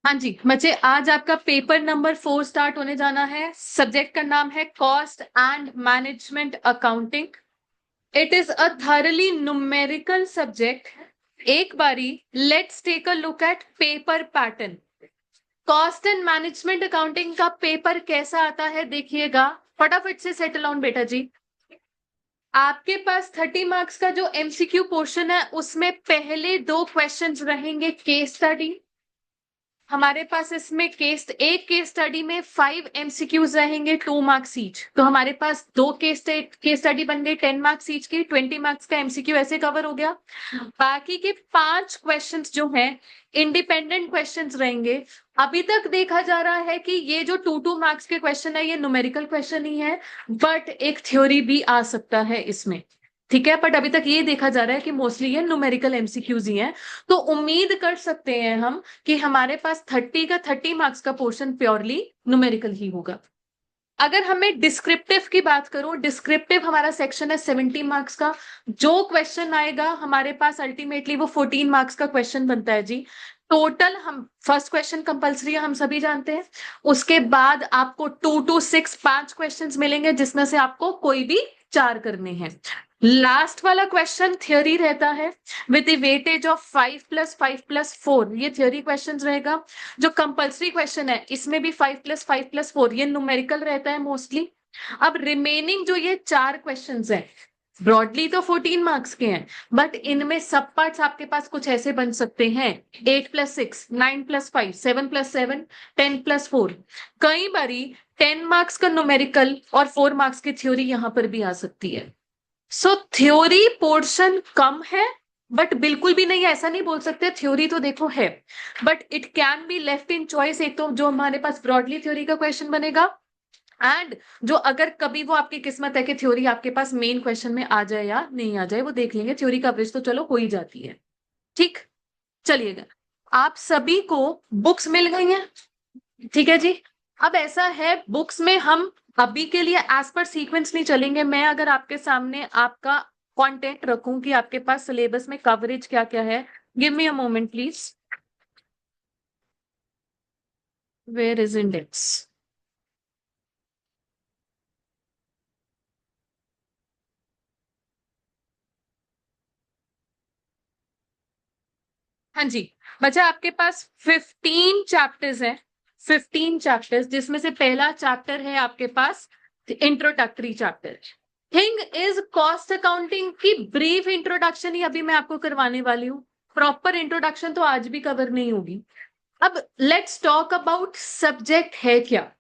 हाँ जी बच्चे, आज आपका पेपर नंबर 4 स्टार्ट होने जाना है। सब्जेक्ट का नाम है cost and management accounting. It is a thoroughly numerical subject. एक बारी let's take a look at paper pattern. Cost and management accounting का पेपर कैसा आता है देखिएगा। फटाफट से सेटल ऑन बेटा जी। आपके पास 30 मार्क्स का जो एमसीक्यू पोर्शन है उसमें पहले 2 क्वेश्चंस रहेंगे केस स्टडी। हमारे पास इसमें एक केस स्टडी में 5 एमसीक्यूज रहेंगे, 2 मार्क्स ईच। तो हमारे पास 2 केस स्टडी बन गए 10 मार्क्स ईच की, 20 मार्क्स का एमसीक्यू ऐसे कवर हो गया। बाकी के 5 क्वेश्चंस जो हैं इंडिपेंडेंट क्वेश्चंस रहेंगे। अभी तक देखा जा रहा है कि ये जो 2 मार्क्स के क्वेश्चन है ये न्यूमेरिकल क्वेश्चन ही है, बट एक थ्योरी भी आ सकता है इसमें। ठीक है, बट अभी तक ये देखा जा रहा है कि मोस्टली ये न्यूमेरिकल एमसीक्यूज ही हैं। तो उम्मीद कर सकते हैं हम कि हमारे पास 30 का 30 मार्क्स का पोर्शन प्योरली न्यूमेरिकल ही होगा। अगर हमें डिस्क्रिप्टिव की बात करूं, डिस्क्रिप्टिव हमारा सेक्शन है 70 मार्क्स का। जो क्वेश्चन आएगा हमारे पास अल्टीमेटली वो 14 मार्क्स का क्वेश्चन बनता है जी। टोटल हम फर्स्ट क्वेश्चन कंपलसरी है, हम सभी जानते हैं। उसके बाद आपको 2 to 6 5 क्वेश्चंस मिलेंगे जिसमें से आपको कोई भी 4 करने हैं। लास्ट वाला क्वेश्चन थ्योरी रहता है विद द वेटेज ऑफ 5+5+4। ये थ्योरी क्वेश्चन रहेगा। जो कंपल्सरी क्वेश्चन है इसमें भी 5+5+4 ये न्यूमेरिकल रहता है मोस्टली। अब रिमेनिंग जो ये 4 क्वेश्चंस हैं ब्रॉडली तो 14 मार्क्स के हैं, बट इनमें सब पार्ट्स आपके पास कुछ ऐसे बन सकते हैं 8+6, 9+5, 7+7, 10+4। कई बारी 10 मार्क्स का न्यूमेरिकल और 4 मार्क्स की थ्योरी यहां पर भी आ सकती है। सो थ्योरी पोर्शन कम है, बट बिल्कुल भी नहीं ऐसा नहीं बोल सकते। थ्योरी तो देखो है, but it can be left in choice. एक तो जो हमारे पास ब्रॉडली थ्योरी का क्वेश्चन बनेगा, एंड जो अगर कभी वो आपकी किस्मत है कि थ्योरी आपके पास मेन क्वेश्चन में आ जाए या नहीं आ जाए वो देख लेंगे। थ्योरी कवरेज तो चलो हो ही जाती है। ठीक, चलिएगा। आप सभी को बुक्स मिल गई हैं, ठीक है जी। अब ऐसा है, बुक्स में हम अभी के लिए एज पर सीक्वेंस नहीं चलेंगे। मैं अगर आपके सामने आपका कंटेंट रखूं कि आपके पास सिलेबस में कवरेज क्या क्या है, give me a moment please. Where is index? हाँ जी बच्चा, आपके पास 15 चैप्टर्स हैं। 15 चैप्टर्स जिसमें से पहला चैप्टर है आपके पास introductory chapter. Thing is cost accounting की ब्रीफ इंट्रोडक्शन ही अभी मैं आपको करवाने वाली हूँ। प्रॉपर इंट्रोडक्शन तो आज भी कवर नहीं होगी। अब लेट्स टॉक अबाउट सब्जेक्ट है क्या।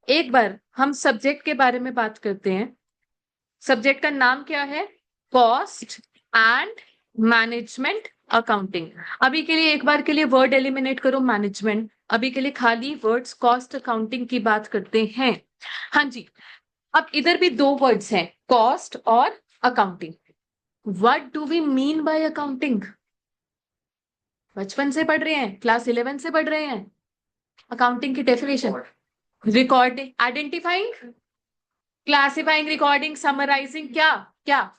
एक बार हम सब्जेक्ट के बारे में बात करते हैं। सब्जेक्ट का नाम क्या है? Cost and management accounting. अभी के लिए एक बार के लिए वर्ड एलिमिनेट करो मैनेजमेंट, अभी के लिए खाली वर्ड्स कॉस्ट अकाउंटिंग की बात करते हैं। हाँ जी, अब इधर भी 2 वर्ड्स हैं, कॉस्ट और accounting. What do we mean by accounting? बचपन से पढ़ रहे हैं, क्लास 11 से पढ़ रहे हैं अकाउंटिंग की definition. Recording, identifying, classifying, recording, summarising, क्या क्या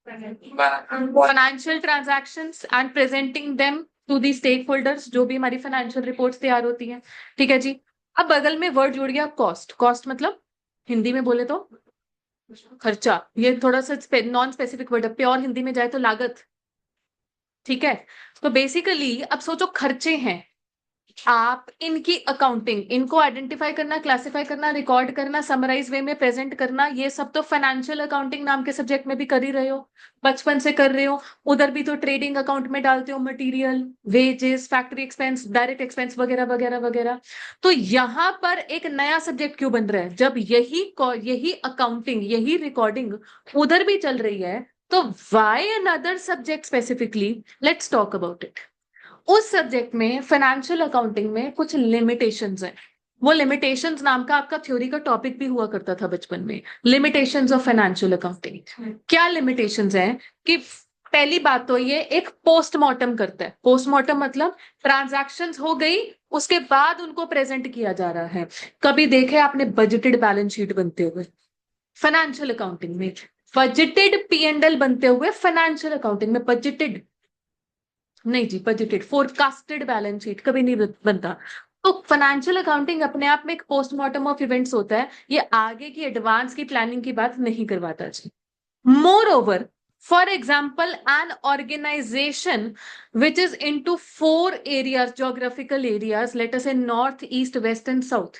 financial transactions and presenting them to the stakeholders. जो भी हमारी फाइनेंशियल रिपोर्ट्स तैयार होती हैं, ठीक है जी। अब बगल में वर्ड जुड़ गया कॉस्ट। कॉस्ट मतलब हिंदी में बोले तो खर्चा। ये थोड़ा सा नॉन स्पेसिफिक वर्ड है, प्योर हिंदी में जाए तो लागत। ठीक है, तो बेसिकली अब सोचो खर्चे हैं, आप इनकी अकाउंटिंग, इनको आइडेंटिफाई करना, क्लासिफाई करना, रिकॉर्ड करना, समराइज वे में प्रेजेंट करना, ये सब तो फाइनेंशियल अकाउंटिंग नाम के सब्जेक्ट में भी कर ही रहे हो, बचपन से कर रहे हो। उधर भी तो ट्रेडिंग अकाउंट में डालते हो material, wages, factory expense, direct expense वगैरह वगैरह वगैरह। तो यहां पर एक नया सब्जेक्ट क्यों बन रहा है जब यही अकाउंटिंग, यही रिकॉर्डिंग उधर भी चल रही है? तो why another subject specifically? Let's talk about it. उस सब्जेक्ट में फाइनेंशियल अकाउंटिंग में कुछ लिमिटेशंस हैं। वो लिमिटेशंस नाम का आपका थ्योरी का टॉपिक भी हुआ करता था बचपन में, लिमिटेशंस ऑफ फाइनेंशियल अकाउंटिंग। क्या लिमिटेशंस हैं कि पहली बात तो ये एक पोस्टमार्टम करता है। पोस्टमार्टम मतलब ट्रांजैक्शंस हो गई उसके बाद उनको प्रेजेंट किया जा रहा है। कभी देखे आपने बजटेड बैलेंस शीट बनते हुए फाइनेंशियल अकाउंटिंग में? बजटेड P&L बनते हुए फाइनेंशियल अकाउंटिंग में? बजटेड नहीं जी, बजटेड फोरकास्टेड बैलेंस शीट कभी नहीं बनता। तो फाइनेंशियल अकाउंटिंग अपने आप में एक पोस्टमार्टम ऑफ इवेंट्स होता है, ये आगे की एडवांस की प्लानिंग की बात नहीं करवाता जी। Moreover, for example, an organization which is into 4 areas, geographical areas, let us say north, east, west and south.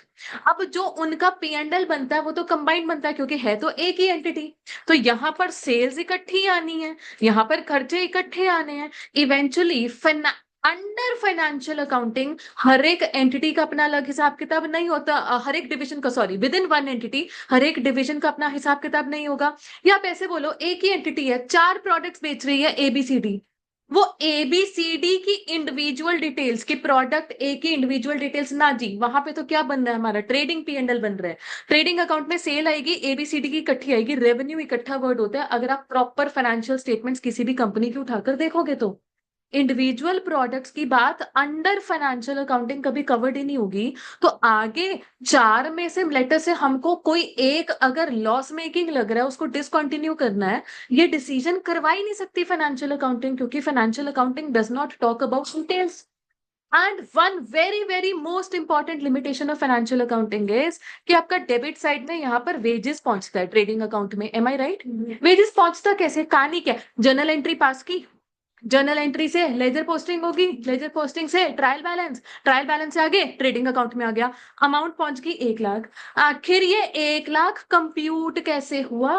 अब जो उनका P&L बनता है वो तो कंबाइंड बनता है क्योंकि है तो एक ही एंटिटी। तो यहाँ पर सेल्स इकट्ठी आनी है, यहाँ पर खर्चे इकट्ठे आने हैं। इवेंचुअली अंडर फाइनेंशियल अकाउंटिंग हर एक एंटिटी का अपना अलग हिसाब किताब नहीं होता, हर एक डिविजन का, sorry, within one entity हर एक डिविजन का अपना हिसाब किताब नहीं होगा। या आप ऐसे बोलो, एक ही एंटिटी है, 4 प्रोडक्ट्स बेच रही है एबीसीडी, वो एबीसीडी की इंडिविजुअल डिटेल्स की प्रोडक्ट ए की इंडिविजुअल डिटेल्स ना जी, वहां पे तो क्या बन रहा है, हमारा ट्रेडिंग P&L बन रहा है। ट्रेडिंग अकाउंट में सेल आएगी, एबीसीडी की इकट्ठी आएगी, रेवेन्यू इकट्ठा वर्ड होता है। अगर आप प्रॉपर फाइनेंशियल स्टेटमेंट्स किसी भी कंपनी की उठाकर देखोगे तो इंडिविजुअल प्रोडक्ट्स की बात अंडर फाइनेंशियल अकाउंटिंग कभी कवर्ड ही नहीं होगी। तो आगे 4 में से लेटर से हमको कोई एक अगर लॉस मेकिंग लग रहा है, उसको डिसकंटिन्यू करना है, ये डिसीजन करवा ही नहीं सकती फाइनेंशियल अकाउंटिंग, क्योंकि financial accounting does not talk about details. And one very very most important limitation of financial accounting is कि आपका डेबिट साइड में यहाँ पर वेजेस पहुंचता है ट्रेडिंग अकाउंट में। एम आई राइट? वेजेस पहुंचता कैसे? कहानी क्या, जर्नल एंट्री पास की, जर्नल एंट्री से लेजर पोस्टिंग होगी, लेजर पोस्टिंग से ट्रायल बैलेंस, ट्रायल बैलेंस से आगे ट्रेडिंग अकाउंट में आ गया, अमाउंट पहुंच गई 1 लाख। आखिर ये 1 लाख कंप्यूट कैसे हुआ,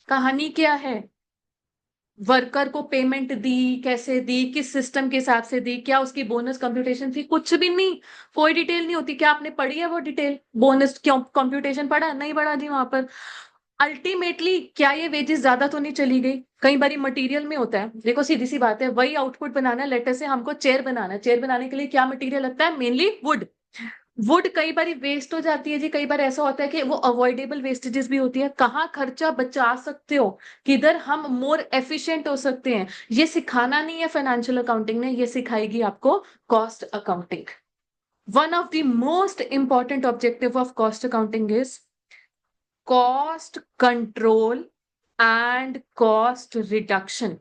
कहानी क्या है? वर्कर को पेमेंट दी, कैसे दी, किस सिस्टम के हिसाब से दी, क्या उसकी बोनस कंप्यूटेशन थी? कुछ भी नहीं, कोई डिटेल नहीं होती। क्या आपने पढ़ी है वो डिटेल? बोनस क्यों कंप्यूटेशन पढ़ा नहीं? पढ़ा जी वहां पर। अल्टीमेटली क्या ये वेजेस ज्यादा तो नहीं चली गई? कई बार मटेरियल में होता है, देखो सीधी सी बात है, वही आउटपुट बनाना है, लेटर से हमको चेयर बनाना है, चेयर बनाने के लिए क्या मटेरियल लगता है? Mainly would. वुड कई बार वेस्ट हो जाती है जी, कई बार ऐसा होता है कि वो अवॉइडेबल वेस्टेजेस भी होती है। कहाँ खर्चा बचा सकते हो, किधर हम मोर एफिशिएंट हो सकते हैं, ये सिखाना नहीं है फाइनेंशियल अकाउंटिंग ने, ये सिखाएगी आपको cost accounting. One of the most important objective of cost accounting is cost control and cost reduction.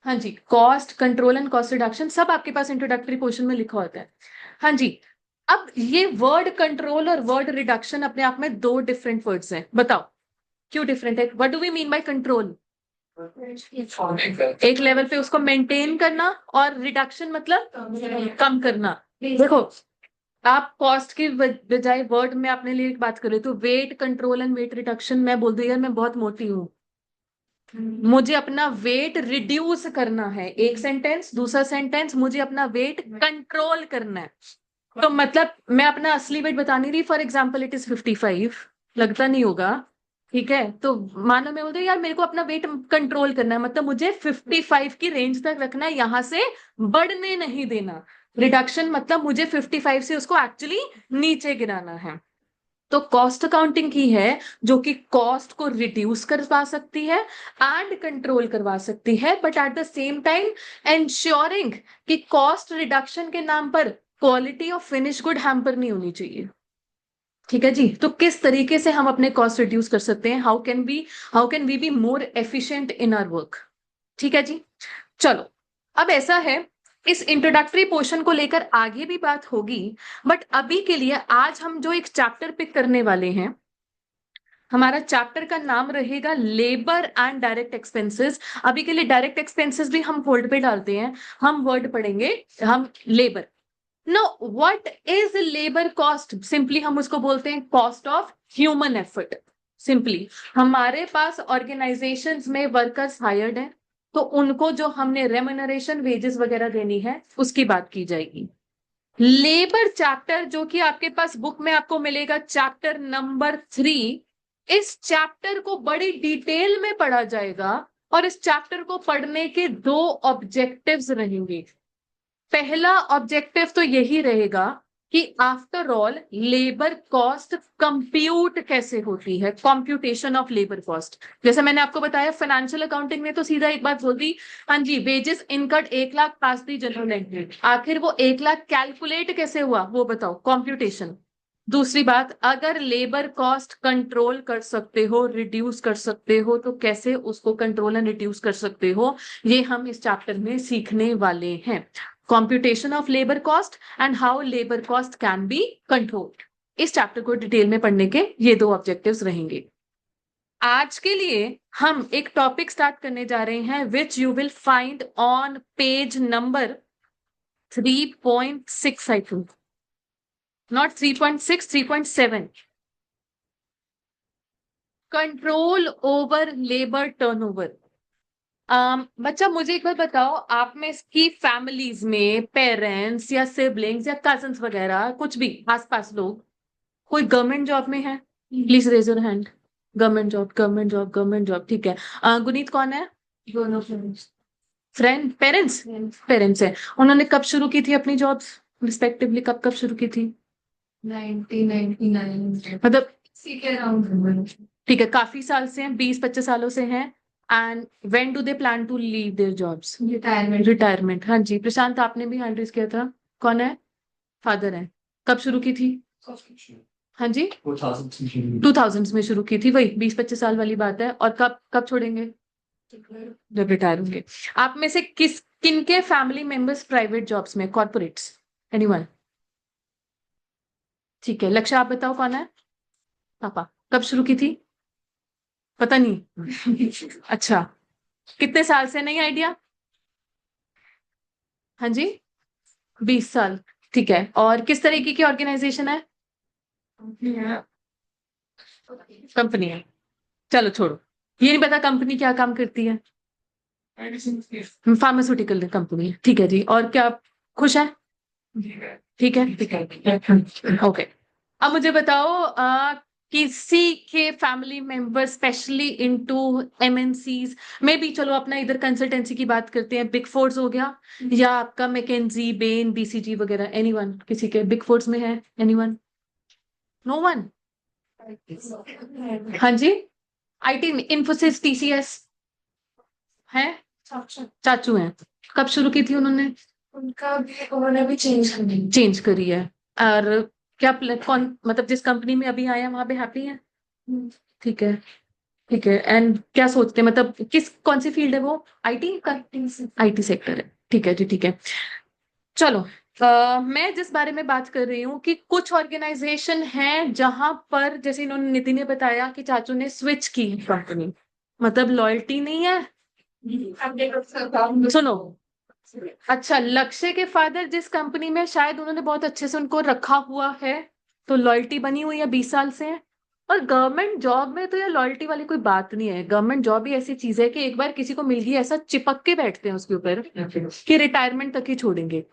हाँ जी, cost control and cost reduction सब आपके पास इंट्रोडक्टरी पोर्शन में लिखा होता है। हाँ जी, अब ये वर्ड कंट्रोल और वर्ड रिडक्शन अपने आप में 2 डिफरेंट वर्ड्स हैं, बताओ क्यों डिफरेंट है? What do we mean by control? एक लेवल पे उसको मेंटेन करना, और रिडक्शन मतलब कम करना। देखो, आप कॉस्ट की बजाय वर्ड में अपने लिए एक बात करें तो weight control and weight reduction, मैं बोल दूं यार मैं बहुत मोटी हूँ, मुझे अपना वेट रिड्यूस करना है, एक सेंटेंस। दूसरा सेंटेंस, मुझे अपना वेट कंट्रोल करना है। तो मतलब मैं अपना असली वेट बता नहीं रही, फॉर एग्जाम्पल इट इज 55, लगता नहीं होगा, ठीक है? तो मानो मैं बोलती हूँ यार मेरे को अपना वेट कंट्रोल करना है, मतलब मुझे 55 की रेंज तक रखना है, यहां से बढ़ने नहीं देना। रिडक्शन मतलब मुझे 55 से उसको एक्चुअली नीचे गिराना है। तो कॉस्ट अकाउंटिंग की है जो कि कॉस्ट को रिड्यूस करवा सकती है एंड कंट्रोल करवा सकती है, but at the same time ensuring कि कॉस्ट रिडक्शन के नाम पर quality of finish good hamper नहीं होनी चाहिए। ठीक है जी? तो किस तरीके से हम अपने कॉस्ट रिड्यूस कर सकते हैं, how can we be more efficient in our work? ठीक है जी, चलो। अब ऐसा है, इस इंट्रोडक्टरी पोर्शन को लेकर आगे भी बात होगी, बट अभी के लिए आज हम जो एक चैप्टर पिक करने वाले हैं, हमारा चैप्टर का नाम रहेगा लेबर एंड डायरेक्ट एक्सपेंसेस। अभी के लिए डायरेक्ट एक्सपेंसेस भी हम होल्ड पे डालते हैं, हम वर्ड पढ़ेंगे, हम labour. No, what is labour cost? Simply हम उसको बोलते हैं cost of human effort. Simply हमारे पास ऑर्गेनाइजेशंस में वर्कर्स हायर्ड हैं, तो उनको जो हमने रेम्यूनरेशन वेजेस वगैरह देनी है उसकी बात की जाएगी। लेबर चैप्टर जो कि आपके पास बुक में आपको मिलेगा, चैप्टर नंबर 3, इस चैप्टर को बड़ी डिटेल में पढ़ा जाएगा, और इस चैप्टर को पढ़ने के 2 ऑब्जेक्टिव्स रहेंगे। पहला ऑब्जेक्टिव तो यही रहेगा कि after all labour cost compute कैसे होती है, कंप्यूटेशन ऑफ लेबर कॉस्ट। जैसे मैंने आपको बताया फाइनेंशियल अकाउंटिंग में तो सीधा एक बात बोल दी, हाँ जी, वेजेस इनकट 1 लाख पास दी जनरल एंट्री, आखिर वो 1 लाख कैलकुलेट कैसे हुआ वो बताओ, कंप्यूटेशन। दूसरी बात, अगर लेबर कॉस्ट कंट्रोल कर सकते हो, रिड्यूस कर सकते हो, तो कैसे उसको कंट्रोल एंड रिड्यूस कर सकते हो, ये हम इस चैप्टर में सीखने वाले हैं। Computation of labour cost and how labour cost can be controlled. इस चैप्टर को डिटेल में पढ़ने के ये 2 ऑब्जेक्टिव्स रहेंगे। आज के लिए हम एक टॉपिक स्टार्ट करने जा रहे हैं which you will find on page number 3.6 I think, not 3.6, 3.7। Control over labour turnover. बच्चा मुझे एक बार बताओ, आप में इसकी फैमिलीज में पेरेंट्स या सिबलिंग्स या कजन्स वगैरह कुछ भी आसपास लोग कोई गवर्नमेंट जॉब में है? Please raise your hand. Government job, government job, government job, ठीक है। गुनीत कौन है? दोनों फ्रेंड, पेरेंट्स? पेरेंट्स है। उन्होंने कब शुरू की थी अपनी जॉब्स रिस्पेक्टिवली, कब कब शुरू की थी? 1999, मतलब ठीक है, काफी साल से हैं, 20-25 सालों से हैं। And when do they plan to leave their jobs? Retirement. Retirement, हाँ जी। प्रशांत आपने भी हैंड रेज किया था। कौन है? फादर है। कब शुरू की थी? हाँ जी, 2000 में शुरू की थी, वही 20-25 साल वाली बात है। और कब कब छोड़ेंगे? जब रिटायर होंगे। आप में से किनके फैमिली मेंबर्स प्राइवेट जॉब्स में, कॉर्पोरेट्स? एनीवन? ठीक है, लक्ष्य आप बताओ कौन है? पापा। कब शुरू की थी? पता नहीं। अच्छा, कितने साल से? नहीं आइडिया? हाँ जी, 20 साल। ठीक है, और किस तरीके की ऑर्गेनाइजेशन है? कंपनी है। चलो छोड़ो, ये नहीं पता कंपनी क्या काम करती है। फार्मास्यूटिकल कंपनी है, ठीक है जी। और क्या खुश है? ठीक है, ठीक है, ओके। अब मुझे बताओ, किसी के family member specially into MNCs में भी, चलो अपना इधर कंसल्टेंसी की बात करते हैं, बिग फोर्स हो गया या आपका मैकेंजी, बेन, बीसीजी वगैरह, एनीवन? किसी के बिग फोर्स में है? एनीवन? No one? हाँ जी, आईटी, इन्फोसिस, टीसीएस है? चाचू हैं। कब शुरू की थी उन्होंने? उन्होंने भी चेंज करी है। और क्या कौन, मतलब जिस कंपनी में अभी आए हैं वहां पे हैप्पी हैं? ठीक है, ठीक है। एंड क्या सोचते हैं, मतलब कौन सी फील्ड है वो? आईटी का? आईटी सेक्टर है, ठीक है जी, ठीक है। चलो, मैं जिस बारे में बात कर रही हूँ कि कुछ ऑर्गेनाइजेशन है जहां पर, जैसे इन्होंने, नितिन ने बताया कि चाचू ने स्विच की कंपनी, मतलब लॉयल्टी नहीं है। सुनो, अच्छा, लक्ष्य के फादर जिस कंपनी में, शायद उन्होंने बहुत अच्छे से उनको रखा हुआ है, तो लॉयल्टी बनी हुई है, 20 साल से है। और गवर्नमेंट जॉब में तो ये लॉयल्टी वाली कोई बात नहीं है। गवर्नमेंट जॉब ही ऐसी चीज है कि एक बार किसी को मिल गई, ऐसा चिपक के बैठते हैं उसके ऊपर कि रिटायरमेंट तक ही छोड़ेंगे।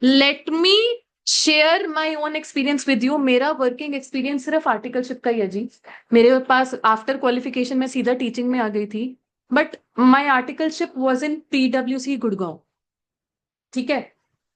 Let me share my own experience with you. मेरा वर्किंग एक्सपीरियंस सिर्फ आर्टिकलशिप का ही है जी। मेरे पास आफ्टर क्वालिफिकेशन में सीधा टीचिंग में आ गई थी, but my articleship was in PwC Gurgaon, ठीक है।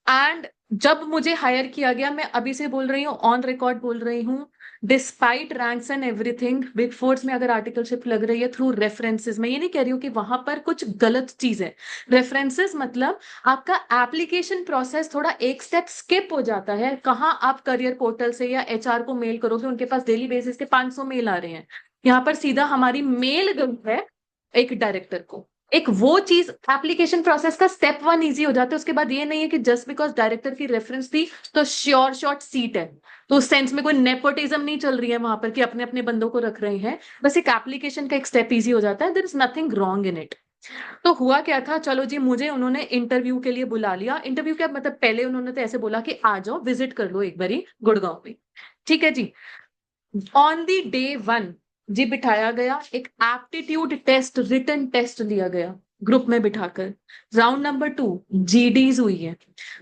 एंड जब मुझे हायर किया गया, मैं अभी से बोल रही हूँ, ऑन रिकॉर्ड बोल रही हूँ, despite ranks and everything, big fours में अगर आर्टिकलशिप लग रही है थ्रू रेफरेंसेस, मैं ये नहीं कह रही हूँ कि वहां पर कुछ गलत चीज है। रेफरेंसेस मतलब आपका एप्लीकेशन प्रोसेस थोड़ा एक स्टेप स्किप हो जाता है। कहाँ आप करियर पोर्टल से या HR को मेल करोगे, उनके पास डेली बेसिस के 500 मेल आ रहे हैं। यहाँ पर सीधा हमारी मेल गई है एक डायरेक्टर को। एक वो चीज, एप्लीकेशन प्रोसेस का स्टेप 1 इजी हो जाता है। उसके बाद ये नहीं है कि जस्ट बिकॉज डायरेक्टर की रेफरेंस थी तो श्योर शॉर्ट सीट है। तो उस सेंस में कोई नेपोटिज्म नहीं चल रही है वहां पर कि अपने अपने बंदों को रख रहे हैं। बस एक एप्लीकेशन का एक स्टेप इजी हो जाता है, there is nothing wrong in it. तो हुआ क्या था, चलो जी, मुझे उन्होंने इंटरव्यू के लिए बुला लिया। इंटरव्यू क्या मतलब, पहले उन्होंने तो ऐसे बोला कि आ जाओ, विजिट कर लो एक बारी गुड़गांव में, ठीक है जी। ऑन दी डे 1 जी बिठाया गया, एक एप्टीट्यूड टेस्ट, रिटन टेस्ट लिया गया ग्रुप में बिठाकर। राउंड नंबर 2 GDs हुई है।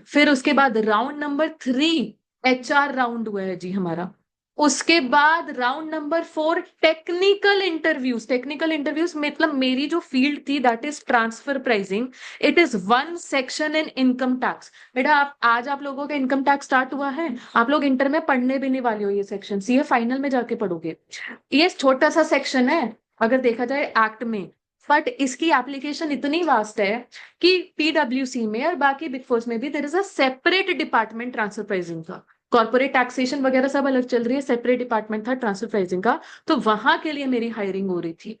फिर उसके बाद राउंड नंबर 3 HR राउंड हुआ है जी हमारा। उसके बाद round number 4 technical interviews. Technical interviews मतलब मेरी जो फील्ड थी that is transfer pricing, it is 1 section in income tax. बेटा आज आप लोगों का इनकम टैक्स स्टार्ट हुआ है, आप लोग इंटर में पढ़ने भी नहीं वाले हो ये सेक्शन, सीए फाइनल में जाके पढ़ोगे। ये छोटा सा सेक्शन है अगर देखा जाए एक्ट में, बट इसकी एप्लीकेशन इतनी वास्ट है कि PwC में और बाकी बिग फोर्स में भी there is a separate department transfer pricing का। कॉर्पोरेट टैक्सेशन वगैरह सब अलग चल रही है, सेपरेट डिपार्टमेंट था ट्रांसफर प्राइसिंग का। तो वहां के लिए मेरी हायरिंग हो रही थी।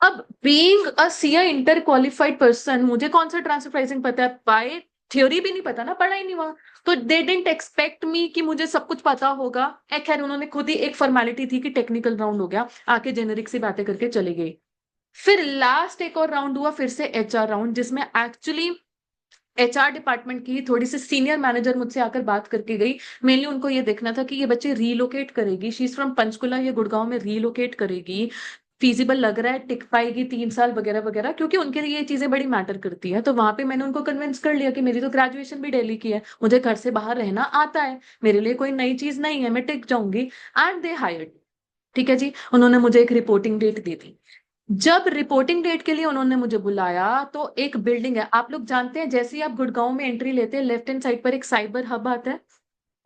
अब being a CA inter qualified person, मुझे कौन सा ट्रांसफर प्राइसिंग पता है? बाय थ्योरी भी नहीं पता ना, पढ़ा ही नहीं वहां, तो दे डिडंट एक्सपेक्ट मी कि मुझे सब कुछ पता होगा। खैर उन्होंने खुद ही एक फॉर्मेलिटी थी कि टेक्निकल राउंड हो गया, आके जेनेरिक से बातें करके चली गई। फिर लास्ट एक और राउंड हुआ, फिर से एचआर राउंड, जिसमें एक्चुअली एचआर डिपार्टमेंट की थोड़ी सी सीनियर मैनेजर मुझसे आकर बात करके गई। मेनली उनको ये देखना था कि ये बच्चे रीलोकेट करेगी, शी इज फ्रॉम पंचकुला, ये गुड़गांव में रीलोकेट करेगी, फीजिबल लग रहा है, टिक पाएगी 3 साल वगैरह वगैरह, क्योंकि उनके लिए ये चीजें बड़ी मैटर करती है। तो वहां पे मैंने उनको कन्विंस कर लिया कि मेरी तो ग्रेजुएशन भी दिल्ली की है, मुझे घर से बाहर रहना आता है, मेरे लिए कोई नई चीज नहीं है, मैं टिक जाऊंगी। And they hired. ठीक है जी, उन्होंने मुझे एक रिपोर्टिंग डेट दी थी। जब रिपोर्टिंग डेट के लिए उन्होंने मुझे बुलाया, तो एक बिल्डिंग है, आप लोग जानते हैं, जैसे ही आप गुड़गांव में एंट्री लेते हैं, लेफ्ट हैंड साइड पर एक साइबर हब आता है,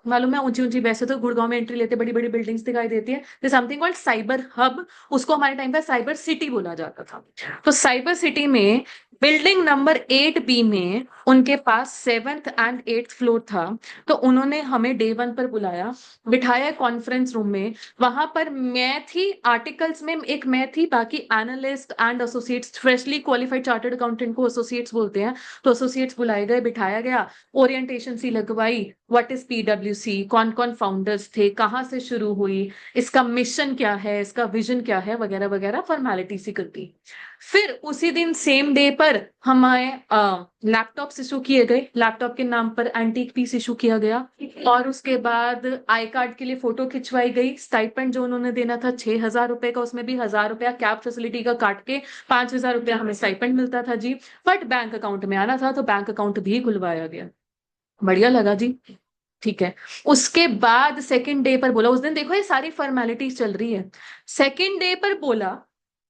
मालूम है, ऊंची ऊंची, वैसे तो गुड़गांव में एंट्री लेते बड़ी बड़ी बिल्डिंग्स दिखाई देती है, समथिंग कॉल्ड साइबर हब, उसको हमारे टाइम पे साइबर सिटी बोला जाता था। तो साइबर सिटी में बिल्डिंग नंबर 8B में उनके पास 7th and 8th फ्लोर था। तो उन्होंने हमें डे 1 पर बुलाया, बिठाया कॉन्फ्रेंस रूम में। वहां पर मैं थी, आर्टिकल्स में एक मैं थी, बाकी analyst and associates, freshly qualified chartered accountant को एसोसिएट्स बोलते हैं, तो एसोसिएट्स बुलाए गए, बिठाया गया, ओरिएंटेशन सी लगवाई, व्हाट इज पीडब्ल्यूसी, कौन कौन फाउंडर्स थे, कहाँ से शुरू हुई, इसका मिशन क्या है, इसका विजन क्या है, वगैरह वगैरह फॉर्मेलिटी सी करती। फिर उसी दिन सेम डे पर हमारे लैपटॉप इशू किए गए, लैपटॉप के नाम पर एंटीक पीस इशू किया गया, और उसके बाद आई कार्ड के लिए फोटो खिंचवाई गई। स्टाइपेंड जो उन्होंने देना था 6,000 रुपए का, उसमें भी 1,000 रुपया कैब फैसिलिटी का काट के 5,000 रुपया हमें स्टाइपेंड मिलता था जी। बट बैंक अकाउंट में आना था, तो बैंक अकाउंट भी खुलवाया गया। बढ़िया लगा जी। ठीक है। उसके बाद सेकंड डे पर बोला, उस दिन देखो ये सारी फॉर्मेलिटीज चल रही है, सेकंड डे पर बोला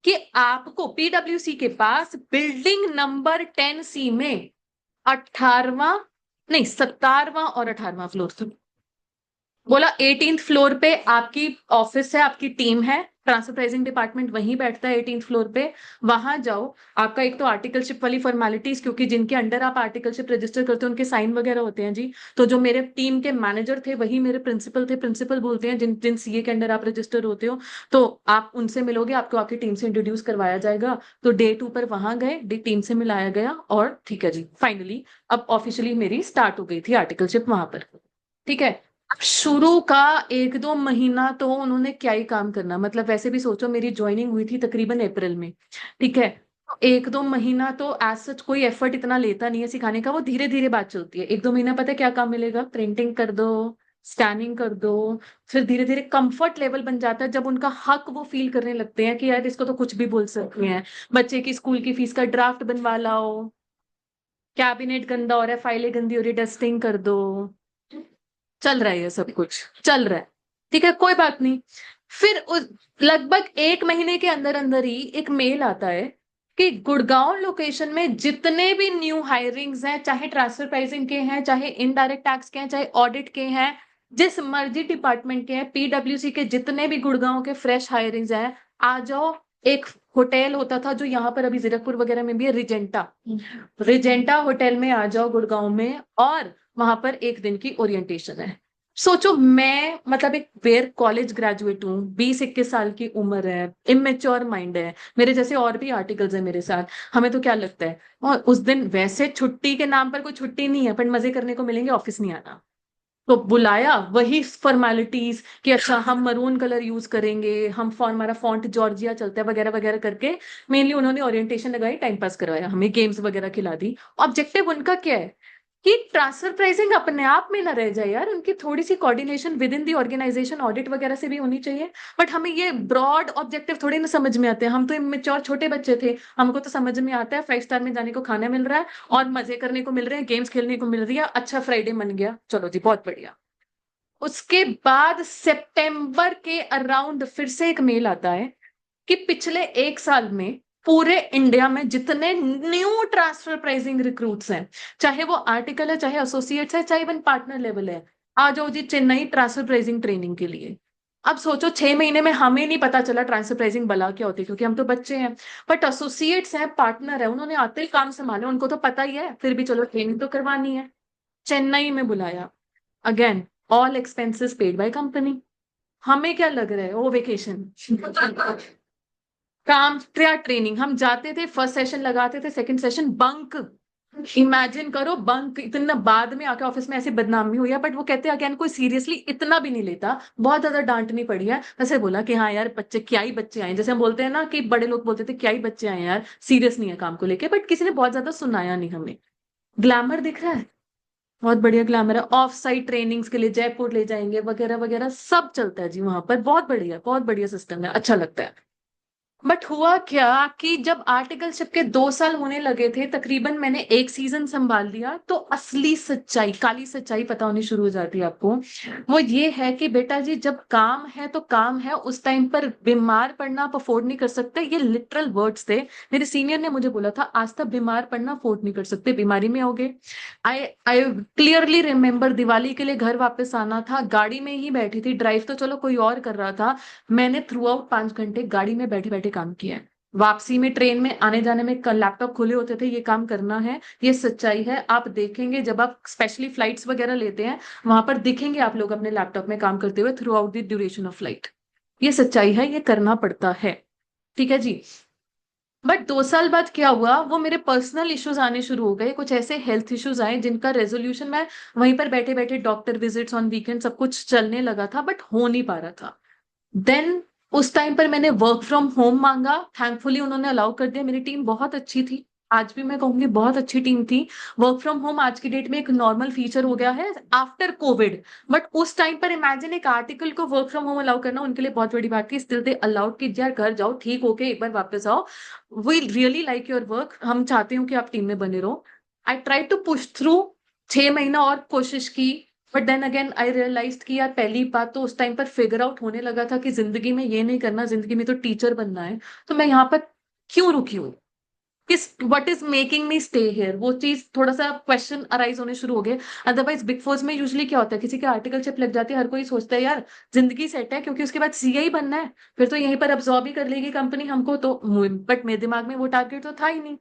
कि आपको पीडब्ल्यूसी के पास बिल्डिंग नंबर 10C में 18वां, नहीं 17वां और 18वां फ्लोर था। बोला 18th फ्लोर पे आपकी ऑफिस है, आपकी टीम है, ट्रांसफर प्राइसिंग डिपार्टमेंट वहीं बैठता है 18th फ्लोर पे, वहां जाओ। आपका एक तो आर्टिकलशिप वाली फॉर्मेलिटीज, क्योंकि जिनके अंडर आप आर्टिकलशिप रजिस्टर करते हो उनके साइन वगैरह होते हैं जी। तो जो मेरे टीम के मैनेजर थे वही मेरे प्रिंसिपल थे, प्रिंसिपल बोलते हैं जिन जिन सीए के अंडर आप रजिस्टर होते हो। तो आप उनसे मिलोगे, आपको आपकी टीम से इंट्रोड्यूस करवाया जाएगा। तो डे 2 पर वहां गए, टीम से मिलाया गया, और ठीक है जी, फाइनली अब ऑफिशियली मेरी स्टार्ट हो गई थी आर्टिकलशिप वहां पर। ठीक है। अब शुरू का 1-2 महीना तो उन्होंने क्या ही काम करना, मतलब वैसे भी सोचो मेरी ज्वाइनिंग हुई थी तकरीबन अप्रैल में। ठीक है। 1-2 महीना तो एज सच कोई एफर्ट इतना लेता नहीं है सिखाने का, वो धीरे धीरे बात चलती है। 1-2 महीना पता है क्या काम मिलेगा, प्रिंटिंग कर दो, स्कैनिंग कर दो। फिर धीरे धीरे कंफर्ट लेवल बन जाता है, जब उनका हक वो फील करने लगते हैं कि यार इसको तो कुछ भी बोल सकते हैं। बच्चे की स्कूल की फीस का ड्राफ्ट बनवा लाओ, कैबिनेट गंदा हो रहा है, फाइलें गंदी हो रही है, डस्टिंग कर दो, चल रहा है ये सब कुछ, चल रहा है। ठीक है, कोई बात नहीं। फिर लगभग 1 महीने के अंदर अंदर ही एक मेल आता है कि गुड़गांव लोकेशन में जितने भी न्यू हायरिंग्स हैं, चाहे ट्रांसफर प्राइसिंग के हैं, चाहे इनडायरेक्ट टैक्स के हैं, चाहे ऑडिट के हैं, जिस मर्जी डिपार्टमेंट के हैं, पीडब्ल्यूसी के जितने भी गुड़गांव के फ्रेश हायरिंग्स हैं, आ जाओ। एक होटल होता था जो यहाँ पर अभी जीरकपुर वगैरह में भी है, रिजेंटा, रिजेंटा होटल में आ जाओ गुड़गांव में, और वहां पर एक दिन की ओरिएंटेशन है। सोचो मैं मतलब एक बेर कॉलेज ग्रेजुएट हूँ, 20-21 साल की उम्र है, इमेच्योर माइंड है, मेरे जैसे और भी आर्टिकल्स है मेरे साथ। हमें तो क्या लगता है, और उस दिन वैसे छुट्टी के नाम पर कोई छुट्टी नहीं है, पर मजे करने को मिलेंगे, ऑफिस नहीं आना। तो बुलाया, वही फॉर्मेलिटीज कि अच्छा हम मरून कलर यूज करेंगे, हम हमारा फॉन्ट जॉर्जिया चलता है, वगैरह वगैरह करके मेनली उन्होंने ओरिएंटेशन लगाई, टाइम पास करवाया, हमें गेम्स वगैरह खिला दी। ऑब्जेक्टिव उनका क्या है कि ट्रांसफर प्राइसिंग अपने आप में ना रह जाए यार, उनकी थोड़ी सी coordination within the organisation audit वगैरह से भी होनी चाहिए। बट हमें ये ब्रॉड ऑब्जेक्टिव थोड़ी ना समझ में आते हैं, हम तो इमेच्योर छोटे बच्चे थे, हमको तो समझ में आता है 5 स्टार में जाने को खाना मिल रहा है, और मजे करने को मिल रहे हैं, गेम्स खेलने को मिल रही है, अच्छा फ्राइडे मन गया, चलो जी बहुत बढ़िया। उसके बाद सितंबर के अराउंड फिर से एक मेल आता है कि पिछले 1 साल में पूरे इंडिया में जितने न्यू ट्रांसफर प्राइसिंग रिक्रूट्स हैं, चाहे वो आर्टिकल है, चाहे एसोसिएट्स है, चाहे इवन पार्टनर लेवल है, आ जाओ जी चेन्नई ट्रांसफर प्राइसिंग ट्रेनिंग के लिए। अब सोचो 6 महीने में हमें नहीं पता चला ट्रांसफर प्राइसिंग भला क्या होती है, क्योंकि हम तो बच्चे हैं। बट एसोसिएट्स हैं, पार्टनर है, उन्होंने आते ही काम संभाले, उनको तो पता ही है, फिर भी चलो ट्रेनिंग तो करवानी है। चेन्नई में बुलाया, again all expenses paid by company. हमें क्या लग रहा है, वो वेकेशन काम क्या ट्रेनिंग, हम जाते थे, फर्स्ट सेशन लगाते थे, सेकंड सेशन बंक, इमेजिन करो, बंक इतना बाद में आके ऑफिस में ऐसी बदनामी हुई है, बट वो कहते हैं अगेन कोई सीरियसली इतना भी नहीं लेता, बहुत ज्यादा डांटनी पड़ी है। वैसे बोला कि हाँ यार बच्चे क्या ही बच्चे आए, जैसे हम बोलते हैं ना कि बड़े लोग बोलते थे क्या ही बच्चे आए यार, सीरियस नहीं है काम को लेके, बट किसी ने बहुत ज्यादा सुनाया नहीं हमें। ग्लैमर दिख रहा है, बहुत बढ़िया ग्लैमर है, ऑफ साइट ट्रेनिंग्स के लिए जयपुर ले जाएंगे वगैरह वगैरह सब चलता है जी वहां पर, बहुत बढ़िया सिस्टम है, अच्छा लगता है। बट हुआ क्या कि जब आर्टिकलशिप के 2 साल होने लगे थे, तकरीबन मैंने एक सीजन संभाल लिया, तो असली सच्चाई, काली सच्चाई पता होनी शुरू हो जाती है आपको। वो ये है कि बेटा जी जब काम है तो काम है, उस टाइम पर बीमार पड़ना आप अफोर्ड नहीं कर सकते, ये लिटरल वर्ड्स थे। मेरे सीनियर ने मुझे बोला था आज तक बीमार पड़ना अफोर्ड नहीं कर सकते, बीमारी में होगे। आई आई क्लियरली रिमेम्बर, दिवाली के लिए घर वापस आना था, गाड़ी में ही बैठी थी, ड्राइव तो चलो कोई और कर रहा था, मैंने थ्रू आउट 5 घंटे गाड़ी में बैठे बैठे काम किया है। वापसी में ट्रेन में आने जाने में लैपटॉप खुले होते थे, ये काम करना है, ये सच्चाई है। आप देखेंगे जब आप स्पेशली फ्लाइट्स वगैरह लेते हैं, वहां पर दिखेंगे आप लोग अपने लैपटॉप में काम करते हुए through out the duration of flight. ये सच्चाई है, ये करना पड़ता है। ठीक है जी। बट 2 साल बाद क्या हुआ, वो मेरे पर्सनल इश्यूज आने शुरू हो गए, कुछ ऐसे हेल्थ इश्यूज आए जिनका रेजोल्यूशन मैं वहीं पर बैठे बैठे, डॉक्टर विजिट्स ऑन वीकेंड सब कुछ चलने लगा था, बट हो नहीं पा रहा था। देन उस टाइम पर मैंने वर्क फ्रॉम होम मांगा, थैंकफुली उन्होंने अलाउ कर दिया, मेरी टीम बहुत अच्छी थी, आज भी मैं कहूंगी बहुत अच्छी टीम थी। वर्क फ्रॉम होम आज की डेट में एक नॉर्मल फीचर हो गया है आफ्टर कोविड, बट उस टाइम पर इमेजिन एक आर्टिकल को वर्क फ्रॉम होम अलाउ करना उनके लिए बहुत बड़ी बात थी। स्टिल दे अलाउड कि यार घर जाओ ठीक होके एक बार वापस आओ, we really like your work, हम चाहते हो कि आप टीम में बने रहो। I try to push through, 6 महीना और कोशिश की, but then again I realise कि यार पहली बात तो उस टाइम पर फिगर आउट होने लगा था कि जिंदगी में ये नहीं करना, जिंदगी में तो टीचर बनना है, तो मैं यहाँ पर क्यों रुकी हूँ, किस what is making me stay here, वो चीज थोड़ा सा क्वेश्चन अराइज होने शुरू हो गए। अदरवाइज बिग फोर्स में यूजुअली क्या होता है, किसी के आर्टिकलशिप लग जाती है, हर कोई सोचता है यार जिंदगी सेट है, क्योंकि उसके बाद सीए ही बनना है, फिर तो यहीं पर अब्सॉर्ब ही कर लेगी कंपनी हमको तो। बट मेरे दिमाग में वो टारगेट तो था ही नहीं।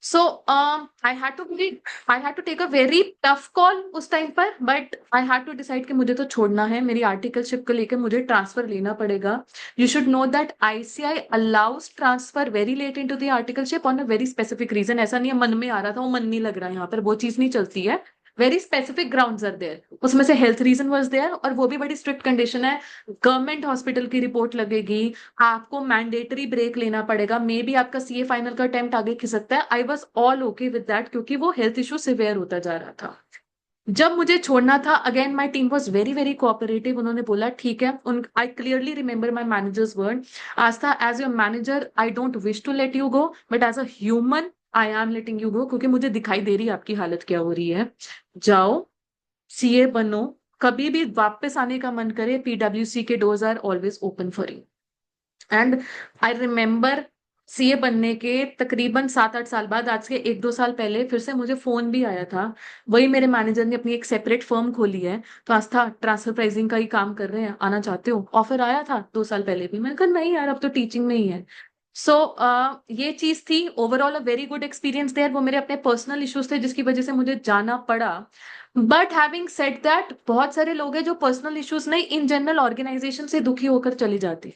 So I had to take a very tough call उस टाइम पर, but I had to decide कि मुझे तो छोड़ना है, मेरी आर्टिकलशिप को लेकर मुझे ट्रांसफर लेना पड़ेगा। You should know that ICI allows transfer very late into the articleship on a very specific reason। ऐसा नहीं है मन में आ रहा था, वो मन नहीं लग रहा है, यहाँ पर वो चीज नहीं चलती है। Very specific grounds are there, उसमें से हेल्थ रीजन वाज देयर, और वो भी बड़ी स्ट्रिक्ट कंडीशन है। गवर्नमेंट हॉस्पिटल की रिपोर्ट लगेगी, आपको मैंडेटरी ब्रेक लेना पड़ेगा, मे बी आपका सीए फाइनल का अटेम्प्ट आगे खिसकता है। I was all okay with that, क्योंकि वो हेल्थ इशू सिवियर होता जा रहा था। जब मुझे छोड़ना था, again my team was very very cooperative, उन्होंने बोला ठीक है। उन I clearly remember my manager's word, Aastha as your manager I don't wish to let you go, but as a human I am letting you go, क्योंकि मुझे दिखाई दे रही है आपकी हालत क्या हो रही है। जाओ, सीए बनो, कभी भी वापस आने का मन करे, पीडब्ल्यूसी के doors are always open for you. And I remember CA बनने के तकरीबन 7-8 साल बाद, आज के 1-2 साल पहले फिर से मुझे फोन भी आया था। वही मेरे मैनेजर ने अपनी एक सेपरेट फर्म खोली है, तो आस्था ट्रांसफर प्राइसिंग का ही काम कर रहे हैं, आना चाहते हो? ऑफर आया था 2 साल पहले भी, मैंने कहा नहीं यार अब तो टीचिंग में ही है। सो ये चीज थी, overall a very good experience there. वो मेरे अपने पर्सनल इश्यूज थे जिसकी वजह से मुझे जाना पड़ा। बट हैविंग सेड दैट, बहुत सारे लोग हैं जो पर्सनल इश्यूज नहीं, इन जनरल ऑर्गेनाइजेशन से दुखी होकर चली जाती,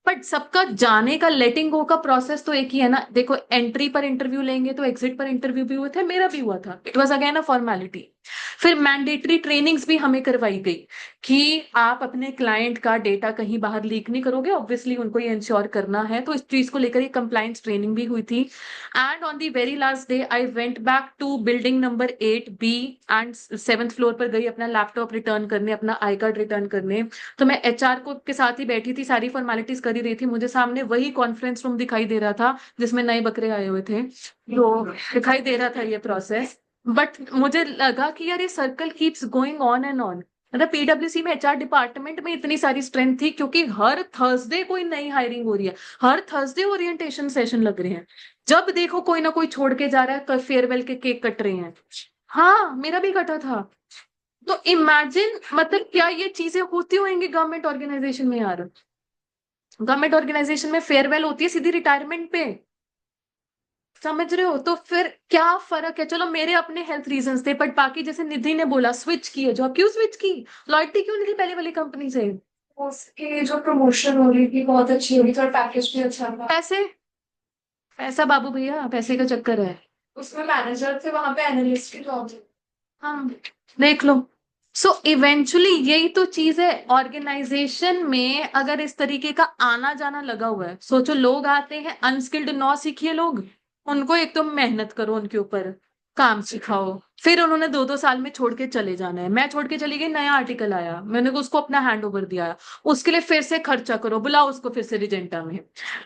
बट सबका जाने का, लेटिंग गो का प्रोसेस तो एक ही है ना। देखो एंट्री पर इंटरव्यू लेंगे तो एग्जिट पर इंटरव्यू भी हुए थे, मेरा भी हुआ था, it was again a formality. फिर मैंडेटरी ट्रेनिंग्स भी हमें करवाई गई कि आप अपने क्लाइंट का डेटा कहीं बाहर लीक नहीं करोगे, ऑब्वियसली उनको ये इंश्योर करना है, तो इस चीज को लेकर एक कंप्लायंस ट्रेनिंग भी हुई थी। And on the very last day I went back to building number 8B, and 7th floor पर गई अपना लैपटॉप रिटर्न करने, अपना आई कार्ड रिटर्न करने। तो मैं एचआर को के साथ ही बैठी थी, सारी फॉर्मेलिटीज कर ही रही थी, मुझे सामने वही कॉन्फ्रेंस रूम दिखाई दे रहा था जिसमें नए बकरे आए हुए थे, तो दिखाई दे रहा था ये प्रोसेस। बट मुझे लगा कि यार ये circle keeps going on and on. मतलब पीडब्ल्यूसी में एचआर डिपार्टमेंट में इतनी सारी स्ट्रेंथ थी, क्योंकि हर थर्सडे कोई नई हायरिंग हो रही है, हर थर्सडे ओरिएंटेशन सेशन लग रहे हैं, जब देखो कोई ना कोई छोड़ के जा रहा है, फेयरवेल के केक कट रहे हैं। हाँ मेरा भी कटा था। तो इमेजिन, मतलब क्या ये चीजें होती होंगी गवर्नमेंट ऑर्गेनाइजेशन में यार? गवर्नमेंट ऑर्गेनाइजेशन में फेयरवेल होती है सीधी रिटायरमेंट पे, समझ रहे हो? तो फिर क्या फर्क है? चलो मेरे अपने हेल्थ रीजंस थे, बट बाकी जैसे निधि ने बोला स्विच की है जॉब, क्यों स्विच की? लॉयल्टी क्यों नहीं थी पहले वाली कंपनी से? उसकी जो प्रमोशन हो रही थी बहुत अच्छी हो रही थी और पैकेज भी अच्छा था। पैसे, पैसा बाबू भैया, पैसे का चक्कर है। उसमें मैनेजर थे, वहां पे एनालिस्ट की जॉब थी। हाँ, देख लो। सो इवेंचुअली यही तो चीज है ऑर्गेनाइजेशन में, अगर इस तरीके का आना जाना लगा हुआ है, सोचो लोग आते हैं अनस्किल्ड, नौ सीखिए लोग, उनको एक तो मेहनत करो, उनके ऊपर काम सिखाओ, फिर उन्होंने 2-2 साल में छोड़ के चले जाना है। मैं छोड़ के चली गई, नया आर्टिकल आया, मैंने उसको अपना हैंड ओवर दिया, उसके लिए फिर से खर्चा करो, बुलाओ उसको फिर से रिजेंटा में,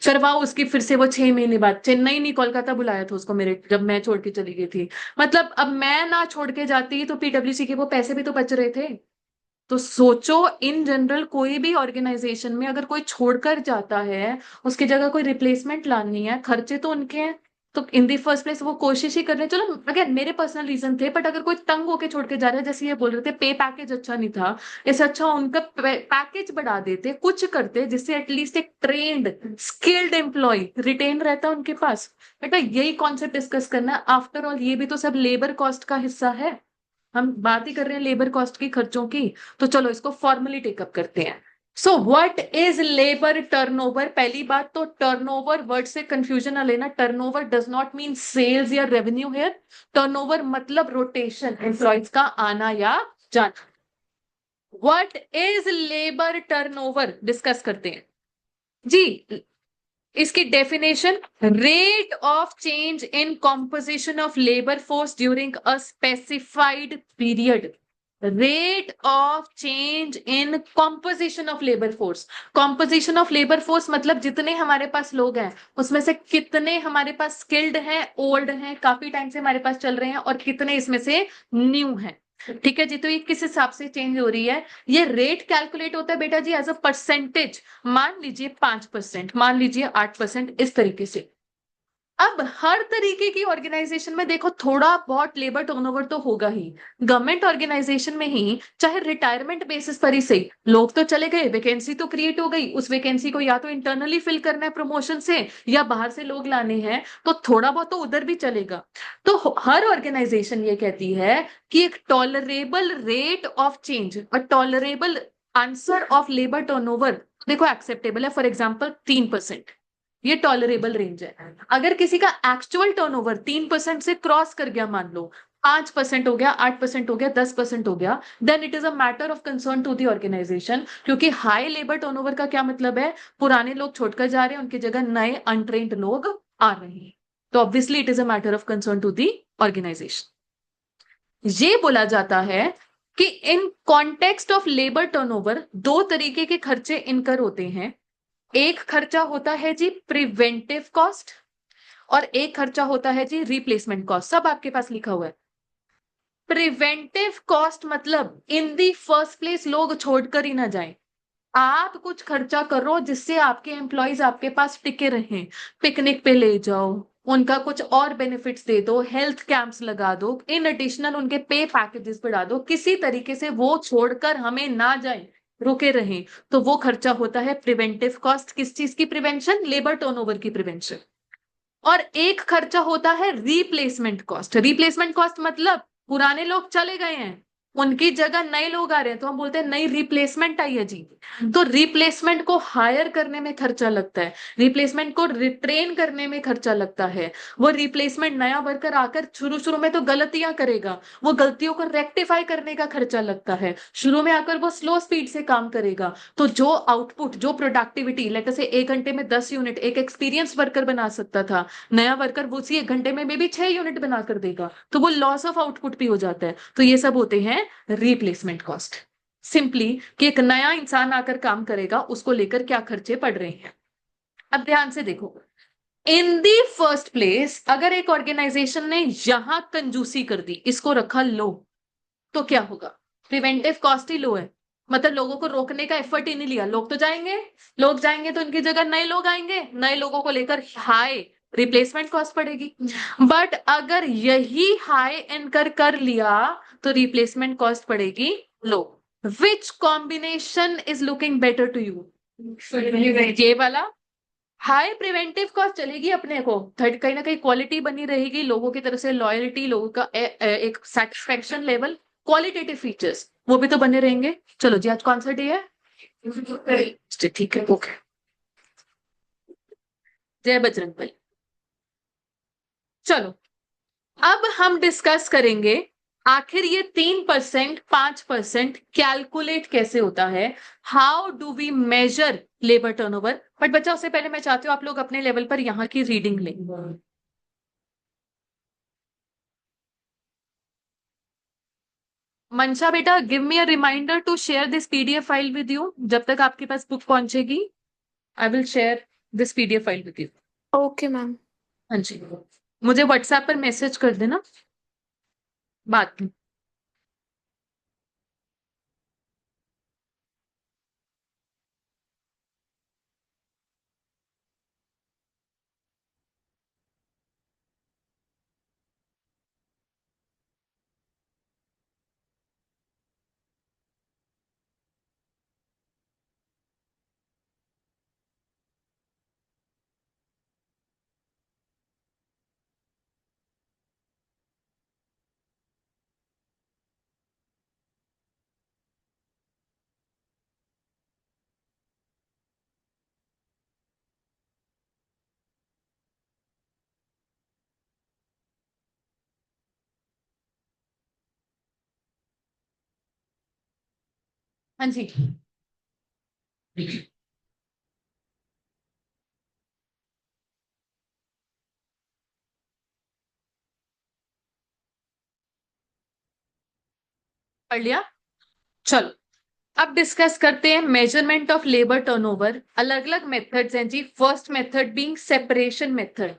करवाओ उसकी फिर से, वो 6 महीने बाद, चेन्नई नहीं कोलकाता बुलाया था उसको मेरे, जब मैं छोड़ के चली गई थी। मतलब अब मैं ना छोड़ के जाती तो पीडब्ल्यूसी के वो पैसे भी तो बच रहे थे। तो सोचो इन जनरल कोई भी ऑर्गेनाइजेशन में अगर कोई छोड़कर जाता है, उसकी जगह कोई रिप्लेसमेंट लानी है, खर्चे तो उनके हैं। तो इन दी फर्स्ट प्लेस वो कोशिश ही कर रहे हैं। चलो अगेन मेरे पर्सनल रीजन थे, बट अगर कोई तंग होके छोड़ के जा रहा है, जैसे ये बोल रहे थे पे पैकेज अच्छा नहीं था, इससे अच्छा उनका पैकेज बढ़ा देते, कुछ करते जिससे एटलीस्ट एक ट्रेंड स्किल्ड एम्प्लॉय रिटेन रहता उनके पास। बेटा यही कॉन्सेप्ट डिस्कस करना है। आफ्टर ऑल ये भी तो सब लेबर कॉस्ट का हिस्सा है, हम बात ही कर रहे हैं लेबर कॉस्ट की, खर्चों की। तो चलो इसको फॉर्मली टेकअप करते हैं। So what is labour turnover? पहली बात तो टर्नओवर वर्ड से कंफ्यूजन ना लेना, turnover does not mean sales या रेवेन्यू हेयर। टर्नओवर मतलब रोटेशन, एम्प्लॉयज का आना या जाना। What is labour turnover discuss करते हैं जी। इसकी definition, rate of change in composition of labour force during a specified period. Rate of change in composition of labour force. Composition of labour force मतलब जितने हमारे पास लोग हैं उसमें से कितने हमारे पास स्किल्ड हैं, ओल्ड हैं, काफी टाइम से हमारे पास चल रहे हैं, और कितने इसमें से न्यू हैं। ठीक है जी, तो ये किस हिसाब से चेंज हो रही है? ये रेट कैलकुलेट होता है बेटा जी एज अ परसेंटेज। मान लीजिए 5%, मान लीजिए 8%, इस तरीके से। अब हर तरीके की ऑर्गेनाइजेशन में देखो थोड़ा बहुत लेबर टर्नओवर तो होगा ही। गवर्नमेंट ऑर्गेनाइजेशन में ही चाहे रिटायरमेंट बेसिस पर ही सही, लोग तो चले गए, वैकेंसी तो क्रिएट हो गई, उस वैकेंसी को या तो इंटरनली फिल करना है प्रमोशन से, या बाहर से लोग लाने हैं, तो थोड़ा बहुत तो उधर भी चलेगा। तो हर ऑर्गेनाइजेशन ये कहती है कि एक tolerable rate of change, a tolerable answer of labour turnover देखो एक्सेप्टेबल है। फॉर एग्जाम्पल 3%, ये टॉलरेबल रेंज है। अगर किसी का एक्चुअल टर्नओवर 3% से क्रॉस कर गया, मान लो 5% हो गया, 8% हो गया, 10% हो गया, then it is a matter of concern to the organisation. क्योंकि हाई लेबर टर्नओवर का क्या मतलब है? पुराने लोग छोड़कर जा रहे हैं, उनकी जगह नए अनट्रेन्ड लोग आ रहे हैं। तो obviously it is a matter of concern to the organisation. ये बोला जाता है कि in context of labour turnover दो तरीके के खर्चे इनकर होते हैं। एक खर्चा होता है जी प्रिवेंटिव कॉस्ट, और एक खर्चा होता है जी रिप्लेसमेंट कॉस्ट। सब आपके पास लिखा हुआ है। प्रिवेंटिव कॉस्ट मतलब इन दी फर्स्ट प्लेस लोग छोड़कर ही ना जाएं, आप कुछ खर्चा करो जिससे आपके एम्प्लॉयज आपके पास टिके रहें। पिकनिक पे ले जाओ, उनका कुछ और बेनिफिट्स दे दो, हेल्थ कैंप्स लगा दो, इन एडिशनल उनके पे पैकेजेस बढ़ा दो, किसी तरीके से वो छोड़कर हमें ना जाए, रुके रहें। तो वो खर्चा होता है प्रिवेंटिव कॉस्ट। किस चीज की प्रिवेंशन? लेबर टर्नओवर की प्रिवेंशन। और एक खर्चा होता है रिप्लेसमेंट कॉस्ट। रिप्लेसमेंट कॉस्ट मतलब पुराने लोग चले गए हैं, उनकी जगह नए लोग आ रहे हैं, तो हम बोलते हैं नई रिप्लेसमेंट आई है जी। तो रिप्लेसमेंट को हायर करने में खर्चा लगता है, रिप्लेसमेंट को रिट्रेन करने में खर्चा लगता है। वो रिप्लेसमेंट नया वर्कर आकर शुरू शुरू में तो गलतियां करेगा, वो गलतियों को रेक्टिफाई करने का खर्चा लगता है। शुरू में आकर वो स्लो स्पीड से काम करेगा, तो जो आउटपुट, जो प्रोडक्टिविटी, लेट से 1 घंटे में 10 यूनिट एक एक्सपीरियंस वर्कर बना सकता था, नया वर्कर वो उसी 1 घंटे में भी 6 यूनिट बनाकर देगा, तो वो लॉस ऑफ आउटपुट भी हो जाता है। तो ये सब होते हैं रिप्लेसमेंट कॉस्ट। सिंपली कि एक नया इंसान आकर काम करेगा, उसको लेकर क्या खर्चे पड़ रहे हैं। अब ध्यान से देखो, इन दी फर्स्ट प्लेस अगर एक ऑर्गेनाइजेशन ने यहां कंजूसी कर दी, इसको रखा लो, तो क्या होगा? प्रिवेंटिव कॉस्ट ही लो है, मतलब लोगों को रोकने का एफर्ट ही नहीं लिया, लोग तो जाएंगे, लोग जाएंगे तो उनकी जगह नए लोग आएंगे, नए लोगों को लेकर हाई रिप्लेसमेंट कॉस्ट पड़ेगी। बट अगर यही हाई एनकर कर लिया तो रिप्लेसमेंट कॉस्ट पड़ेगी लो। Which combination is looking better to you? ये वाला हाई प्रिवेंटिव कॉस्ट चलेगी अपने को, थर्ड कहीं ना कहीं क्वालिटी बनी रहेगी, लोगों की तरफ से लॉयल्टी, लोगों का एक सेटिस्फेक्शन लेवल, क्वालिटेटिव फीचर्स वो भी तो बने रहेंगे। चलो जी, आज कौन सा डे है? ठीक है, ओके। जय बजरंग बली। चलो अब हम डिस्कस करेंगे आखिर ये 3%, 5% कैलकुलेट कैसे होता है, how do we measure labour turnover. But बच्चा, उससे पहले मैं चाहती हूँ आप लोग अपने लेवल पर यहाँ की रीडिंग लें। मंशा बेटा, give me a reminder to share this PDF file with you. जब तक आपके पास बुक पहुंचेगी I will share this PDF file with you. Okay ma'am. हाँ जी, मुझे व्हाट्सएप पर मैसेज कर देना बाद में। हाँ जी, पढ़ लिया। चलो अब डिस्कस करते हैं मेजरमेंट ऑफ लेबर टर्नओवर। अलग अलग मेथड्स हैं जी। First method being separation method.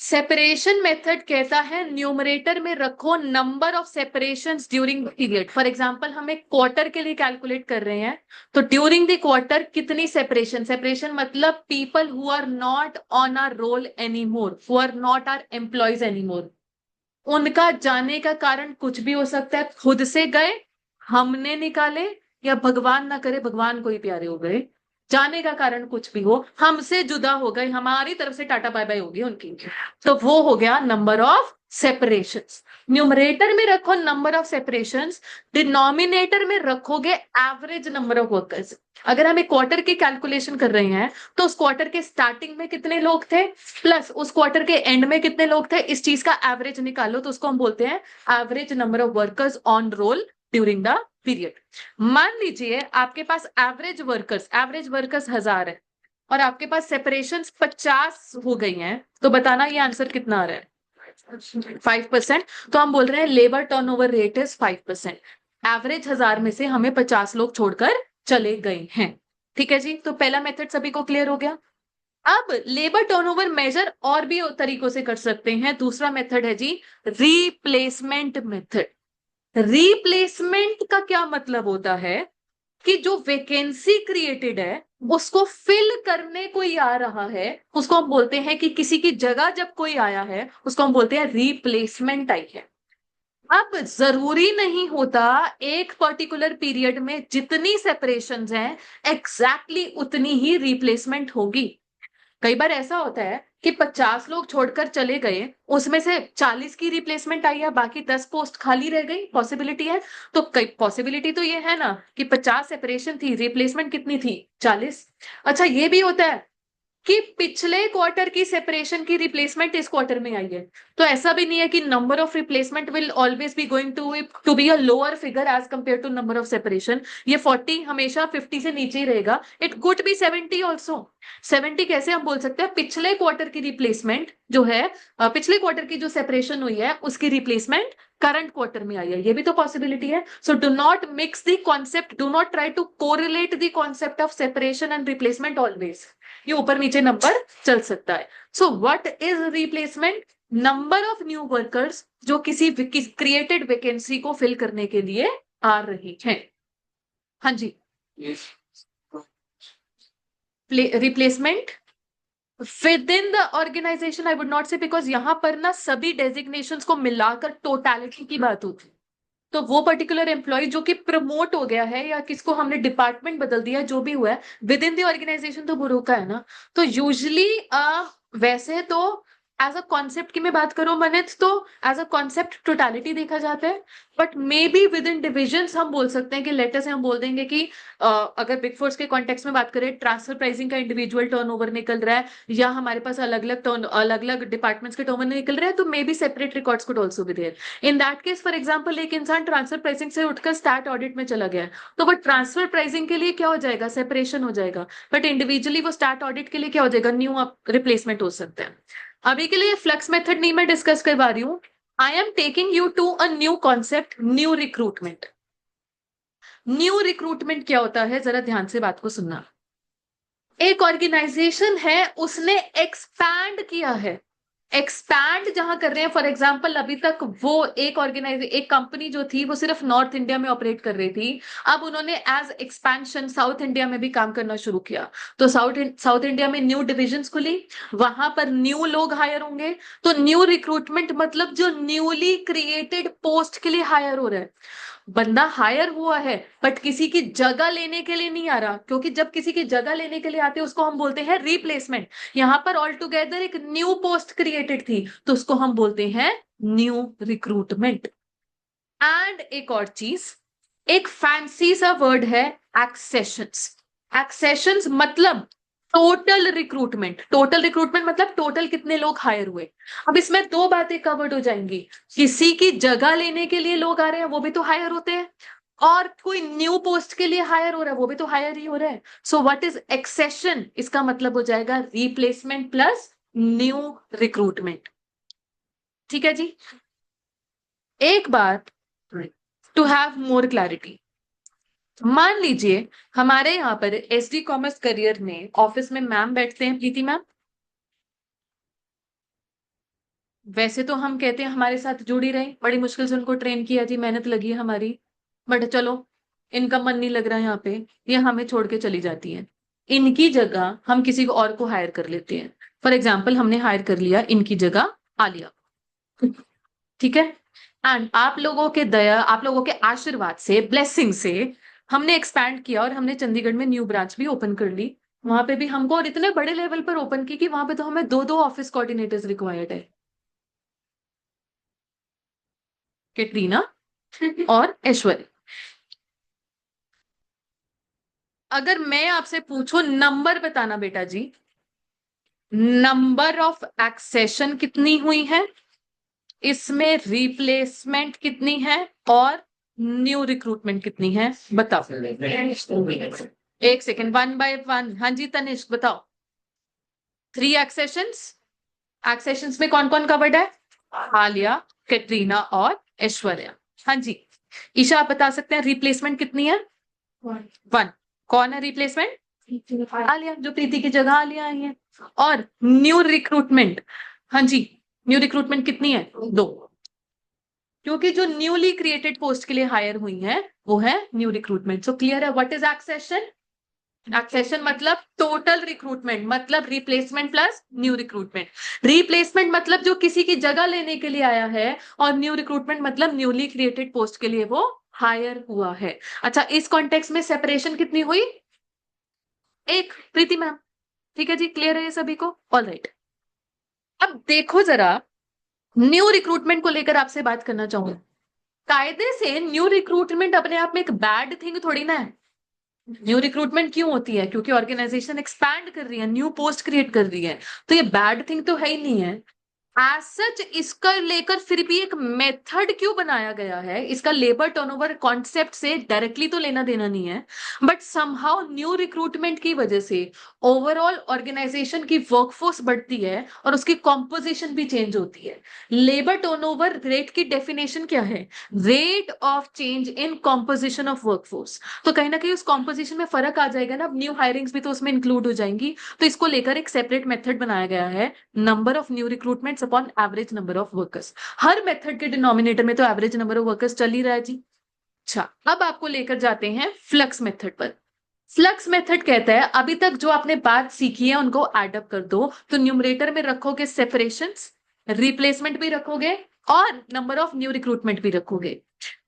Separation method कहता है न्यूमरेटर में रखो number of separations during the period. For example हम एक क्वार्टर के लिए कैलकुलेट कर रहे हैं, तो ड्यूरिंग द क्वार्टर कितनी सेपरेशन। सेपरेशन मतलब people who are not on our roll any more, who are not our employees any more. उनका जाने का कारण कुछ भी हो सकता है, खुद से गए, हमने निकाले, या भगवान ना करे भगवान को ही प्यारे हो गए। जाने का कारण कुछ भी हो, हमसे जुदा हो गए, हमारी तरफ से टाटा बाय बाय होगी उनकी, तो वो हो गया नंबर ऑफ सेपरेशंस। न्यूमरेटर में रखो नंबर ऑफ सेपरेशंस, डिनोमिनेटर में रखोगे एवरेज नंबर ऑफ वर्कर्स। अगर हम एक क्वार्टर की कैलकुलेशन कर रहे हैं तो उस क्वार्टर के स्टार्टिंग में कितने लोग थे प्लस उस क्वार्टर के एंड में कितने लोग थे, इस चीज का एवरेज निकालो, तो उसको हम बोलते हैं average number of workers on roll during the period. मान लीजिए आपके पास एवरेज वर्कर्स 1000 है और आपके पास सेपरेशन 50 हो गई हैं, तो बताना ये आंसर कितना आ रहा है, 5%। तो हम बोल रहे हैं labour turnover rate is 5%। Average 1000 में से हमें 50 लोग छोड़कर चले गए हैं। ठीक है जी, तो पहला मेथड सभी को क्लियर हो गया। अब लेबर टर्नओवर मेजर और भी तरीकों से कर सकते हैं। दूसरा मेथड है जी रिप्लेसमेंट मेथड। रिप्लेसमेंट का क्या मतलब होता है कि जो वैकेंसी क्रिएटेड है उसको फिल करने कोई आ रहा है, उसको हम बोलते हैं कि किसी की जगह जब कोई आया है उसको हम बोलते हैं रिप्लेसमेंट आई है। अब जरूरी नहीं होता एक पर्टिकुलर पीरियड में जितनी सेपरेशंस हैं एग्जैक्टली उतनी ही रिप्लेसमेंट होगी। कई बार ऐसा होता है कि 50 लोग छोड़कर चले गए, उसमें से 40 की रिप्लेसमेंट आई है, बाकी 10 पोस्ट खाली रह गई, पॉसिबिलिटी है। तो कई पॉसिबिलिटी तो ये है ना कि 50 सेपरेशन थी, रिप्लेसमेंट कितनी थी, 40। अच्छा ये भी होता है कि पिछले क्वार्टर की सेपरेशन की रिप्लेसमेंट इस क्वार्टर में आई है, तो ऐसा भी नहीं है कि number of replacement will always be going to be a lower figure as compare to number of separation. ये 40 हमेशा 50 से नीचे ही रहेगा। It could be 70 also. 70 कैसे हम बोल सकते हैं, पिछले क्वार्टर की रिप्लेसमेंट जो है, पिछले क्वार्टर की जो सेपरेशन हुई है उसकी रिप्लेसमेंट करंट क्वार्टर में आई है, ये भी तो पॉसिबिलिटी है। So do not mix the concept, do not try to correlate the concept of separation and replacement always. ये ऊपर नीचे नंबर चल सकता है। So what is replacement, number of new workers जो किसी क्रिएटेड वैकेंसी को फिल करने के लिए आ रही हैं। हाँ जी, replacement within the organisation I would not say, because यहां पर ना सभी डेजिग्नेशंस को मिलाकर टोटलिटी की बात होती है। तो वो पर्टिकुलर एम्प्लॉय जो कि प्रमोट हो गया है या किसको हमने डिपार्टमेंट बदल दिया, जो भी हुआ है विद इन द ऑर्गेनाइजेशन, तो वो रोका है ना। तो यूजली वैसे तो एज अ कॉन्सेप्ट की मैं बात करूं मनित, तो एज अ कॉन्सेप्ट टोटालिटी देखा जाता है, but may be with in divisions हम बोल सकते हैं कि लेटर से हम बोल देंगे कि अगर बिग फोर्स के कॉन्टेक्स्ट में बात करें, ट्रांसफर प्राइसिंग का इंडिविजुअल टर्नओवर निकल रहा है, या हमारे पास अलग अलग डिपार्टमेंट्स के टर्नओवर निकल रहे हैं, तो maybe separate records could also be there. In that case for example एक इंसान ट्रांसफर प्राइसिंग से उठकर स्टार्ट ऑडिट में चला गया है, तो वो ट्रांसफर प्राइसिंग के लिए क्या हो जाएगा, सेपरेशन हो जाएगा, बट इंडिविजुअली वो स्टार्ट ऑडिट के लिए क्या हो जाएगा, न्यू रिप्लेसमेंट हो सकता है। अभी के लिए फ्लक्स मेथड नहीं मैं डिस्कस करवा रही हूं। I am taking you to a new concept, new recruitment. New recruitment क्या होता है, जरा ध्यान से बात को सुनना। एक ऑर्गेनाइजेशन है, उसने एक्सपैंड किया है, एक्सपैंड जहां कर रहे हैं, फॉर एग्जाम्पल अभी तक वो एक कंपनी जो थी वो सिर्फ नॉर्थ इंडिया में ऑपरेट कर रही थी, अब उन्होंने एज एक्सपेंशन साउथ इंडिया में भी काम करना शुरू किया, तो साउथ इंडिया में न्यू डिविजन्स खुली, वहां पर न्यू लोग हायर होंगे। तो न्यू रिक्रूटमेंट मतलब जो न्यूली क्रिएटेड पोस्ट के लिए हायर हो रहा है, बंदा हायर हुआ है बट किसी की जगह लेने के लिए नहीं आ रहा, क्योंकि जब किसी की जगह लेने के लिए आते हैं उसको हम बोलते हैं रिप्लेसमेंट। यहां पर ऑल टुगेदर एक न्यू पोस्ट क्रिएटेड थी, तो उसको हम बोलते हैं न्यू रिक्रूटमेंट। एंड एक और चीज, एक फैंसी सा वर्ड है एक्सेशंस। एक्सेशंस मतलब टोटल रिक्रूटमेंट, टोटल रिक्रूटमेंट मतलब टोटल कितने लोग हायर हुए। अब इसमें दो बातें कवर्ड हो जाएंगी, किसी की जगह लेने के लिए लोग आ रहे हैं वो भी तो हायर होते हैं, और कोई न्यू पोस्ट के लिए हायर हो रहा है वो भी तो हायर ही हो रहा है। सो व्हाट इज एक्सेशन, इसका मतलब हो जाएगा रिप्लेसमेंट प्लस न्यू रिक्रूटमेंट। ठीक है जी। एक बात टू हैव मोर क्लैरिटी, मान लीजिए हमारे यहाँ पर एसडी कॉमर्स करियर में ऑफिस में मैम बैठते हैं, प्रीति मैम, वैसे तो हम कहते हैं हमारे साथ जुड़ी रही, बड़ी मुश्किल से उनको ट्रेन किया जी, मेहनत लगी है हमारी, बट चलो इनका मन नहीं लग रहा है यहाँ पे, ये हमें छोड़ के चली जाती है। इनकी जगह हम किसी को और को हायर कर लेते हैं, फॉर एग्जाम्पल हमने हायर कर लिया इनकी जगह आलिया, ठीक है। एंड आप लोगों के दया, आप लोगों के आशीर्वाद से, ब्लेसिंग से हमने एक्सपैंड किया और हमने चंडीगढ़ में न्यू ब्रांच भी ओपन कर ली, वहां पे भी हमको, और इतने बड़े लेवल पर ओपन की कि वहां पे तो हमें दो दो ऑफिस कोऑर्डिनेटर्स रिक्वायर्ड है, कैटरीना और ऐश्वर्य। अगर मैं आपसे पूछूं नंबर बताना बेटा जी, नंबर ऑफ एक्सेशन कितनी हुई है, इसमें रिप्लेसमेंट कितनी है, और न्यू रिक्रूटमेंट कितनी है, बताओ। एक सेकेंड, वन बाय वन। हाँ जी तनिष्क बताओ। 3 एक्सेशंस, एक्सेशंस में कौन कौन कवर्ड है, आलिया, कैटरीना और ऐश्वर्या। हाँ जी। ईशा आप बता सकते हैं रिप्लेसमेंट कितनी है, 1। कौन है रिप्लेसमेंट, आलिया, जो प्रीति की जगह आलिया आई है। और न्यू रिक्रूटमेंट, हाँ जी, न्यू रिक्रूटमेंट कितनी है, 2, क्योंकि जो न्यूली क्रिएटेड पोस्ट के लिए हायर हुई है वो है न्यू रिक्रूटमेंट। सो क्लियर है व्हाट इज एक्सेशन। एक्सेशन मतलब टोटल रिक्रूटमेंट, मतलब replacement plus new recruitment. Replacement मतलब जो किसी की जगह लेने के लिए आया है, और न्यू रिक्रूटमेंट मतलब न्यूली क्रिएटेड पोस्ट के लिए वो हायर हुआ है। अच्छा, इस कॉन्टेक्स्ट में सेपरेशन कितनी हुई, 1, प्रीति मैम। ठीक है जी, क्लियर है ये सभी को, ऑल राइट। अब देखो जरा, न्यू रिक्रूटमेंट को लेकर आपसे बात करना चाहूंगा। कायदे से न्यू रिक्रूटमेंट अपने आप में एक बैड थिंग थोड़ी ना है। न्यू रिक्रूटमेंट क्यों होती है, क्योंकि ऑर्गेनाइजेशन एक्सपैंड कर रही है, न्यू पोस्ट क्रिएट कर रही है, तो ये बैड थिंग तो है ही नहीं है। एज सच इसका लेकर फिर भी एक मेथड क्यों बनाया गया है, इसका लेबर टर्नओवर कॉन्सेप्ट से डायरेक्टली तो लेना देना नहीं है, बट समहाउ न्यू रिक्रूटमेंट की वजह से ओवरऑल ऑर्गेनाइजेशन की वर्कफोर्स बढ़ती है और उसकी कॉम्पोजिशन भी चेंज होती है। लेबर टर्नओवर रेट की डेफिनेशन क्या है, rate of change in composition of workforce. तो कहीं ना कहीं उस कॉम्पोजिशन में फर्क आ जाएगा ना, अब न्यू हायरिंग्स भी तो उसमें इंक्लूड हो जाएंगी, तो इसको लेकर एक सेपरेट मेथड बनाया गया है, number of new recruitments upon average number of workers. Her method के डिनोमिनेटर में तो एवरेज नंबर ऑफ वर्कर्स चल ही रहा है जी। अच्छा, अब आपको लेकर जाते हैं फ्लक्स मेथड पर। फ्लक्स मेथड कहता है अभी तक जो आपने बात सीखी है उनको एडअप कर दो, तो न्यूमरेटर में रखोगे सेपरेशंस, रिप्लेसमेंट भी रखोगे और नंबर ऑफ न्यू रिक्रूटमेंट भी रखोगे।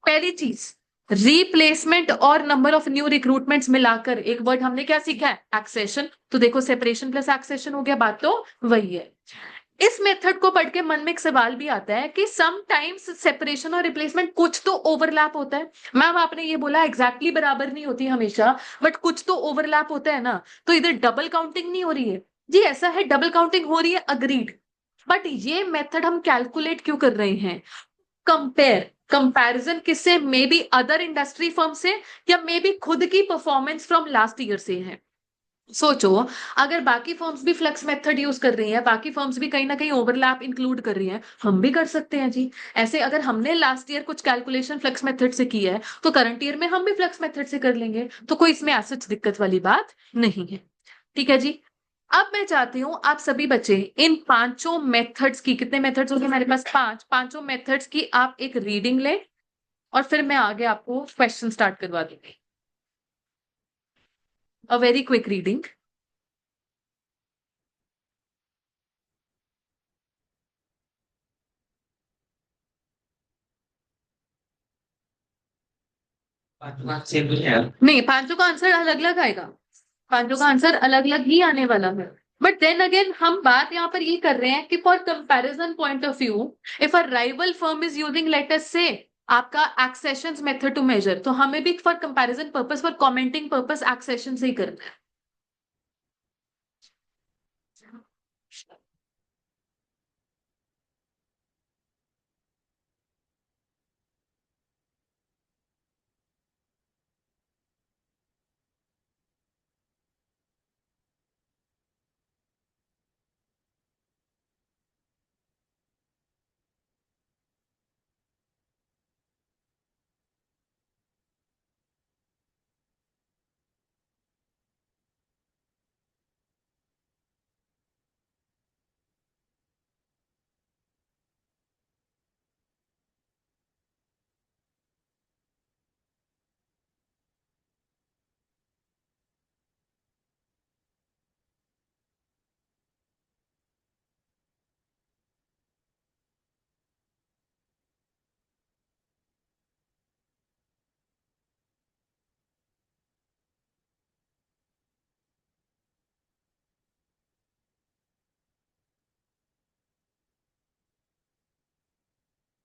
पहली चीज, रिप्लेसमेंट और नंबर ऑफ न्यू रिक्रूटमेंट्स मिलाकर एक वर्ड हमने क्या सीखा है, एक्सेशन। तो देखो सेपरेशन प्लस एक्सेशन हो गया, बात तो वही है। इस मेथड को पढ़ के मन में एक सवाल भी आता है कि समटाइम्स सेपरेशन और रिप्लेसमेंट कुछ तो ओवरलैप होता है। मैम आपने ये बोला एग्जैक्टली बराबर नहीं होती हमेशा, बट कुछ तो ओवरलैप होता है ना, तो इधर डबल काउंटिंग नहीं हो रही है। जी ऐसा है, डबल काउंटिंग हो रही है, अग्रीड, बट ये मेथड हम कैलकुलेट क्यों कर रहे हैं? कंपैरिजन किससे? May be other industry firm से, या मे बी खुद की परफॉर्मेंस फ्रॉम लास्ट ईयर से है। सोचो, अगर बाकी फर्म्स भी फ्लेक्स मेथड यूज कर रही हैं, बाकी फर्म्स भी कहीं ना कहीं ओवरलैप इंक्लूड कर रही हैं, हम भी कर सकते हैं जी। ऐसे अगर हमने लास्ट ईयर कुछ कैलकुलेशन फ्लेक्स मेथड से की है, तो करंट ईयर में हम भी फ्लेक्स मेथड से कर लेंगे, तो कोई इसमें ऐसी दिक्कत वाली बात नहीं है। ठीक है जी। अब मैं चाहती हूं आप सभी बच्चे इन पांचों मेथड्स की, कितने मेथड्स होंगे मेरे पास? पांचों मेथड्स की आप एक रीडिंग ले, और फिर मैं आगे आपको क्वेश्चन स्टार्ट करवा दूंगी। A very quick reading. नहीं, पांचों का आंसर अलग अलग आएगा, पांचों का आंसर अलग अलग ही आने वाला है। बट देन अगेन हम बात यहाँ पर ये कर रहे हैं कि for comparison point of view, if a rival firm is using let us से आपका एक्सेशन मेथड टू मेजर, तो हमें भी for comparison purpose, for commenting purpose accession से ही करना है।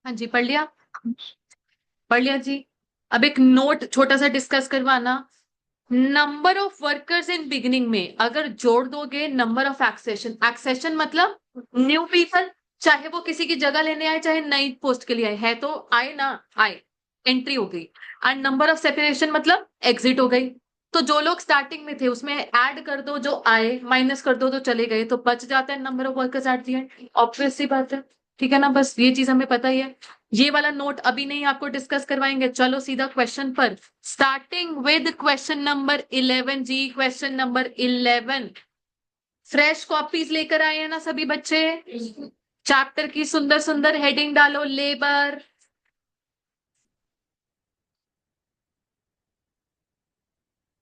हाँ जी, पढ़ लिया? पढ़ लिया जी। अब एक नोट छोटा सा डिस्कस करवाना। Number of workers in beginning में अगर जोड़ दोगे नंबर ऑफ एक्सेशन, एक्सेशन मतलब न्यू पीपल, चाहे वो किसी की जगह लेने आए, चाहे नई पोस्ट के लिए आए, है तो आए ना, आए, एंट्री हो गई। एंड नंबर ऑफ सेपरेशन मतलब एग्जिट हो गई। तो जो लोग स्टार्टिंग में थे उसमें ऐड कर दो, जो आए माइनस कर दो तो चले गए, तो बच जाता है number of workers at the end. Obvious सी बात है। ठीक है ना, बस ये चीज हमें पता ही है। ये वाला नोट अभी नहीं आपको डिस्कस करवाएंगे, चलो सीधा क्वेश्चन पर। स्टार्टिंग विद क्वेश्चन नंबर 11 जी, क्वेश्चन नंबर 11। फ्रेश कॉपीज लेकर आए हैं ना सभी बच्चे? चैप्टर की सुंदर सुंदर हेडिंग डालो, लेबर।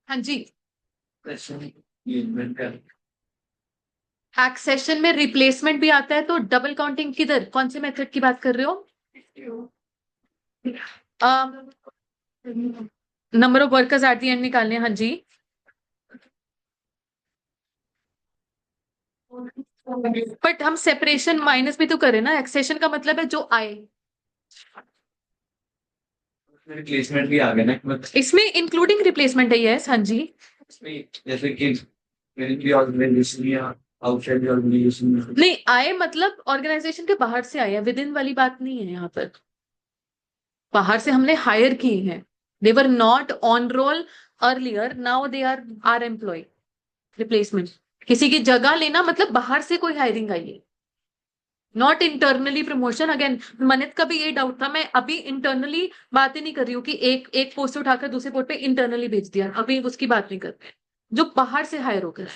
हाँ जी। एक्सेशन में रिप्लेसमेंट भी आता है, तो डबल काउंटिंग किधर, कौन से मेथड की बात कर रहे हो? Number of workers at the and निकालने, हाँ जी। बट हम सेपरेशन माइनस भी तो करें ना, एक्सेशन का मतलब है जो आए। रिप्लेसमेंट भी आ गया ना, मतलब इसमें इंक्लूडिंग रिप्लेसमेंट है, यस, हाँ जी। इसमें जैसे कि मेरी भी ऑर्गेनाइजेशन या आउटसाइड ऑर्गेनाइजेशन में नहीं, आए मतलब ऑर्गेनाइजेशन के बाहर से आए हैं, विद इन वाली बात नहीं है यहाँ पर। बाहर से हमने हायर किए हैं, they were not on roll earlier, now they are are employ. Replacement किसी की जगह लेना मतलब बाहर से कोई हायरिंग आई है, not internally promotion. Again Manit का भी ये डाउट था, मैं अभी इंटरनली बात ही नहीं कर रही हूँ कि एक पोस्ट उठाकर दूसरे पोस्ट पे इंटरनली भेज दिया, अभी उसकी बात नहीं कर रहे, जो बाहर से हायर होकर।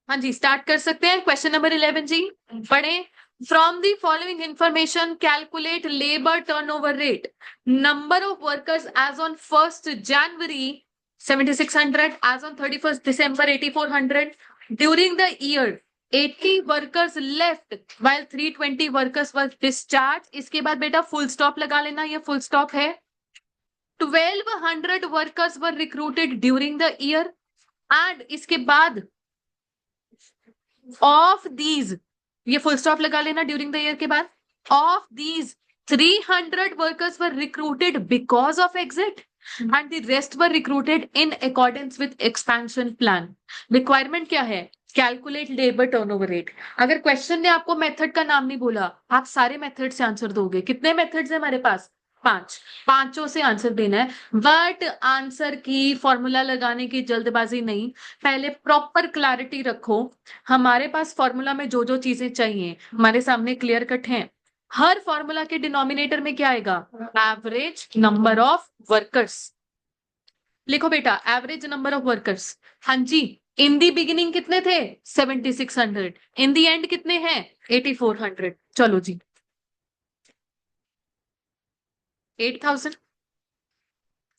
हाँ जी, स्टार्ट कर सकते हैं क्वेश्चन नंबर 11 जी। पढ़े। From the following information calculate labour turnover rate, number of workers as on 1st January 7600, as on 31st December 8400, during the year 80 workers left while 320 workers were discharge. इसके बाद बेटा फुल स्टॉप लगा लेना, ये full stop है। 1200 workers were recruited during the year and इसके बाद of these, ये फुल स्टॉप लगा लेना ड्यूरिंग द ईयर के बाद, of these 300 workers were recruited because of exit and the rest were recruited in accordance with expansion plan. Requirement क्या है? Calculate labor turnover rate. अगर क्वेश्चन ने आपको मेथड का नाम नहीं बोला, आप सारे मेथड से आंसर दोगे। कितने मेथड्स हैं हमारे पास? 5, पांचों से आंसर देना है, बट आंसर की फॉर्मूला लगाने की जल्दबाजी नहीं, पहले प्रॉपर क्लैरिटी रखो। हमारे पास फॉर्मूला में जो जो चीजें चाहिए हमारे सामने क्लियर कट हैं। हर फॉर्मूला के डिनोमिनेटर में क्या आएगा? Average number of workers. लिखो बेटा, एवरेज नंबर ऑफ वर्कर्स। हाँ जी, इन दी बिगिनिंग कितने थे? 7600। इन दी एंड कितने हैं? 8400। चलो जी, 8000।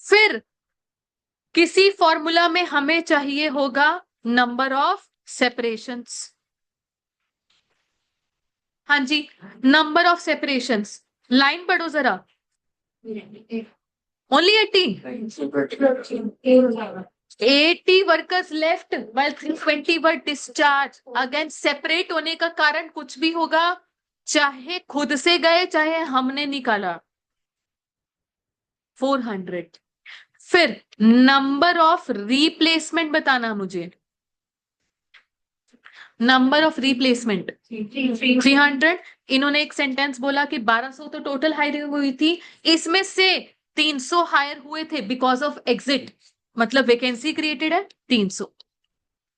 फिर किसी फॉर्मूला में हमें चाहिए होगा नंबर ऑफ सेपरेशंस। हाँ जी, नंबर ऑफ सेपरेशंस। लाइन पढ़ो जरा। ओनली 80 वर्कर्स लेफ्ट while 320 वर डिस्चार्ज। अगेन सेपरेट होने का कारण कुछ भी होगा, चाहे खुद से गए चाहे हमने निकाला, 400। फिर नंबर ऑफ रिप्लेसमेंट बताना मुझे, नंबर ऑफ रिप्लेसमेंट 300। इन्होंने एक सेंटेंस बोला कि 1200 तो टोटल हायरिंग हुई थी, इसमें से 300 हायर हुए थे बिकॉज ऑफ एग्जिट, मतलब वैकेंसी क्रिएटेड है 300।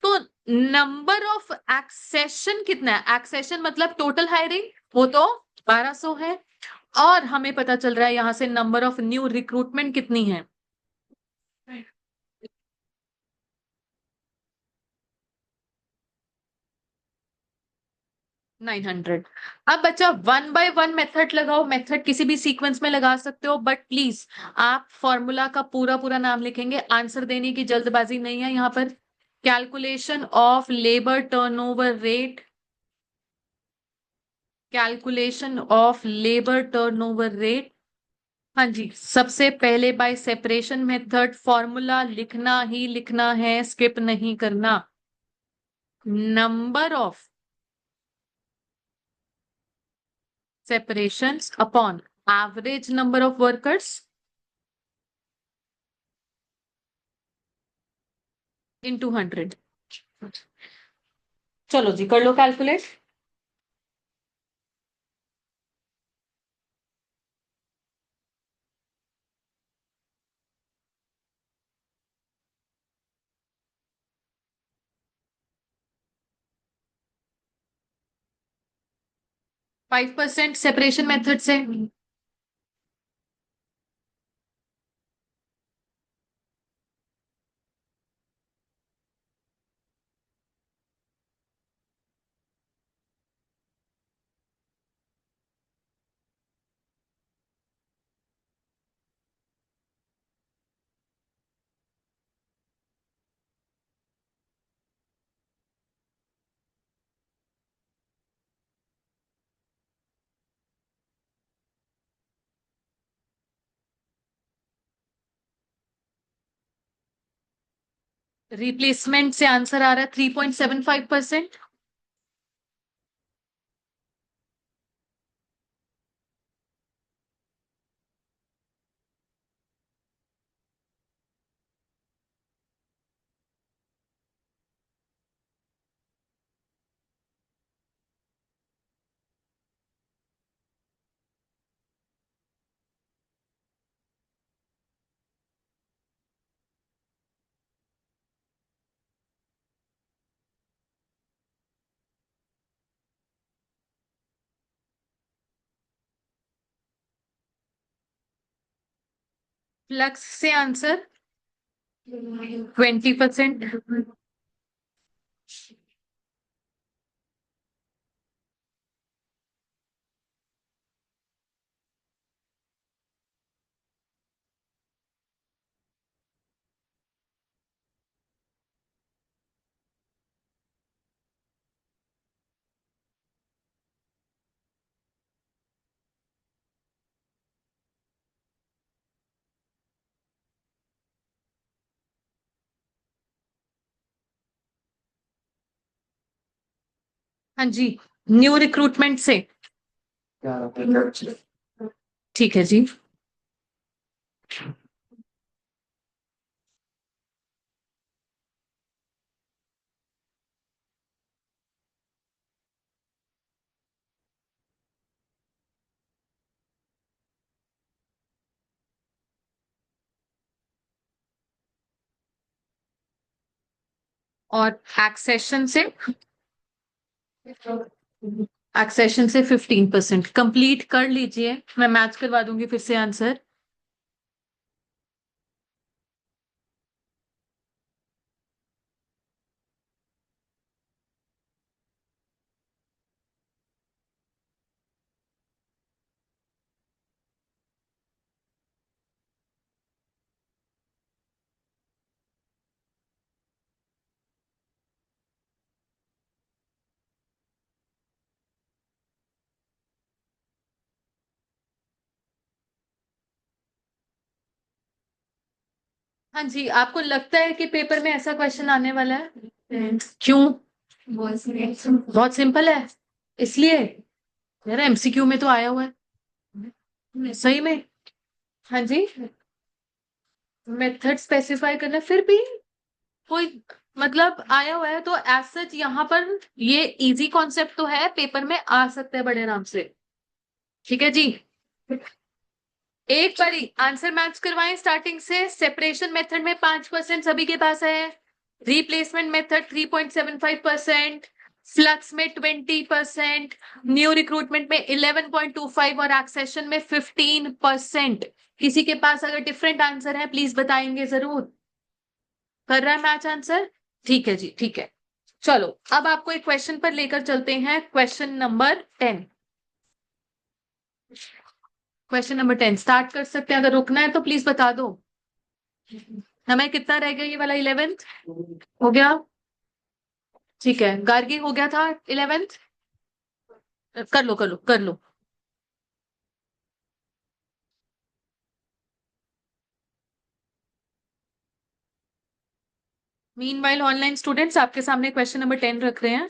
तो नंबर ऑफ एक्सेशन कितना है? एक्सेशन मतलब टोटल हायरिंग, वो तो 1200 है। और हमें पता चल रहा है यहां से नंबर ऑफ न्यू रिक्रूटमेंट कितनी है? 900। अब बच्चा वन बाय वन मेथड लगाओ। मेथड किसी भी सीक्वेंस में लगा सकते हो, बट प्लीज आप फॉर्मूला का पूरा पूरा नाम लिखेंगे, आंसर देने की जल्दबाजी नहीं है यहां पर। Calculation of labour turnover rate, calculation of labour turnover rate. हाँ जी, सबसे पहले बाय सेपरेशन मेथड फॉर्मूला लिखना ही लिखना है, स्किप नहीं करना। Number of separations upon average number of workers into 100। चलो जी, कर लो कैलकुलेट। 5% सेपरेशन मेथड से। रिप्लेसमेंट से आंसर आ रहा है 3.75%। फ्लक्स से आंसर 20%। हाँ जी, न्यू रिक्रूटमेंट से। क्या ठीक है जी। और एक्सेशन से, एक्सेशन से 15%। कंप्लीट कर लीजिए, मैं मैच करवा दूंगी फिर से आंसर। हाँ जी, आपको लगता है कि पेपर में ऐसा क्वेश्चन आने वाला है? क्यों? बहुत सिंपल है इसलिए। यार एमसीक्यू में तो आया हुआ है सही में। हाँ जी, मेथड स्पेसिफाई करना फिर भी कोई मतलब आया हुआ है तो एज सच यहाँ पर ये इजी कॉन्सेप्ट तो है, पेपर में आ सकता है बड़े आराम से। ठीक है जी, एक बारी आंसर मैच करवाएं स्टार्टिंग से। सेपरेशन मेथड में 5% सभी के पास है, रिप्लेसमेंट मेथड 3.75%, फ्लक्स में 20%, न्यू रिक्रूटमेंट में 11.25 और एक्सेशन में 15%। किसी के पास अगर डिफरेंट आंसर है प्लीज बताएंगे जरूर। कर रहा है मैच आंसर? ठीक है जी, ठीक है। चलो अब आपको एक क्वेश्चन पर लेकर चलते हैं, क्वेश्चन नंबर 10। क्वेश्चन नंबर 10 स्टार्ट कर सकते हैं, अगर रुकना है तो प्लीज बता दो। हमें कितना रह गया, ये वाला 11th हो गया? ठीक है, गार्गी हो गया था 11th। कर लो कर लो कर लो। मीनवाइल ऑनलाइन स्टूडेंट्स आपके सामने क्वेश्चन नंबर 10 रख रहे हैं।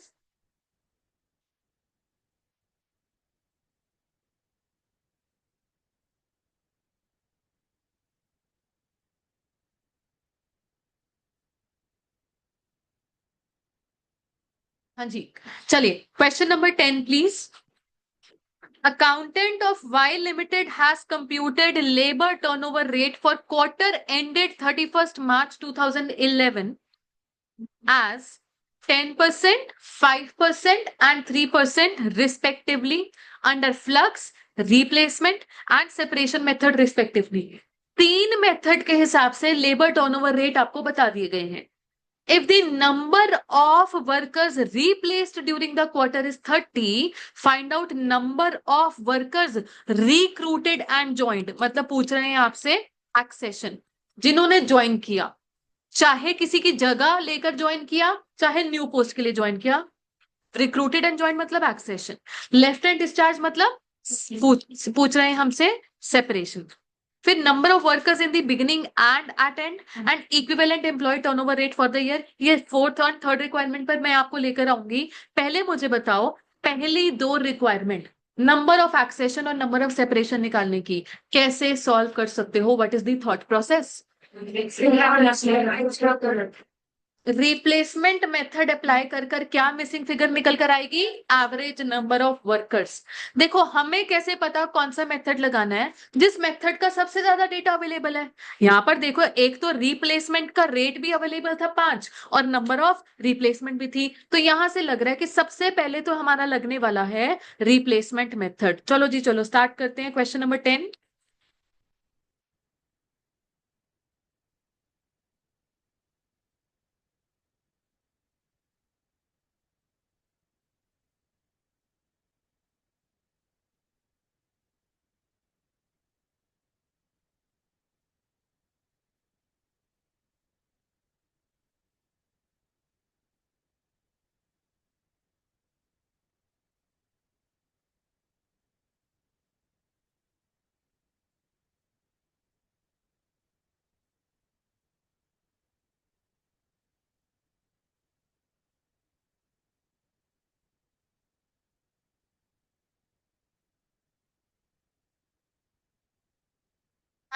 हाँ जी, चलिए question number 10 please. Accountant of Y Limited has computed labor turnover rate for quarter ended 31st March 2011 as 10%, 5% and 3% respectively under flux, replacement and separation method respectively। तीन method के हिसाब से लेबर टर्नओवर रेट आपको बता दिए गए हैं। If the number of workers replaced during the quarter is 30, find out number of workers recruited and joined। मतलब पूछ रहे हैं आपसे एक्सेशन, जिन्होंने ज्वाइन किया, चाहे किसी की जगह लेकर ज्वाइन किया, चाहे न्यू पोस्ट के लिए ज्वाइन किया। रिक्रूटेड एंड ज्वाइन मतलब एक्सेशन। लेफ्ट एंड डिस्चार्ज मतलब पूछ रहे हैं हमसे सेपरेशन। फिर number of workers in the beginning and at end and equivalent employee turnover rate for the year. ये फोर्थ और थर्ड रिक्वायरमेंट पर मैं आपको लेकर आऊंगी। पहले मुझे बताओ, पहली दो रिक्वायरमेंट नंबर ऑफ एक्सेशन और नंबर ऑफ सेपरेशन निकालने की कैसे सॉल्व कर सकते हो? What is the thought process? Replacement method apply कर कर क्या मिसिंग फिगर निकल कर आएगी? Average number of workers. देखो हमें कैसे पता कौन सा मेथड लगाना है? जिस मेथड का सबसे ज्यादा डेटा अवेलेबल है। यहाँ पर देखो, एक तो रिप्लेसमेंट का रेट भी अवेलेबल था 5 और नंबर ऑफ रिप्लेसमेंट भी थी, तो यहां से लग रहा है कि सबसे पहले तो हमारा लगने वाला है रिप्लेसमेंट मेथड। चलो जी चलो स्टार्ट करते हैं क्वेश्चन नंबर 10।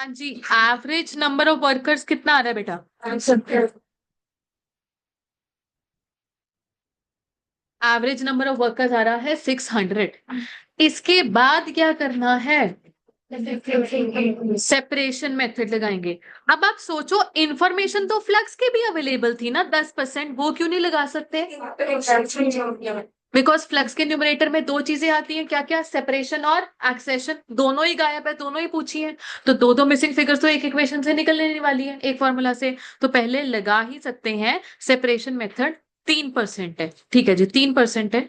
हाँ जी, एवरेज नंबर ऑफ वर्कर्स कितना आ रहा है बेटा? एवरेज नंबर ऑफ वर्कर्स आ रहा है 600। इसके बाद क्या करना है? सेपरेशन मेथड लगाएंगे। अब आप सोचो, इंफॉर्मेशन तो फ्लक्स की भी अवेलेबल थी ना 10%, वो क्यों नहीं लगा सकते? बिकॉज फ्लक्स के न्यूमरेटर में दो चीजें आती हैं, क्या क्या? सेपरेशन और एक्सेशन। दोनों ही गायब है, दोनों ही पूछी है, तो दो दो मिसिंग फिगर्स तो एक इक्वेशन से निकलने वाली है, एक फॉर्मूला से। तो पहले लगा ही सकते हैं सेपरेशन मेथड। 3% है, ठीक है जी, 3% है।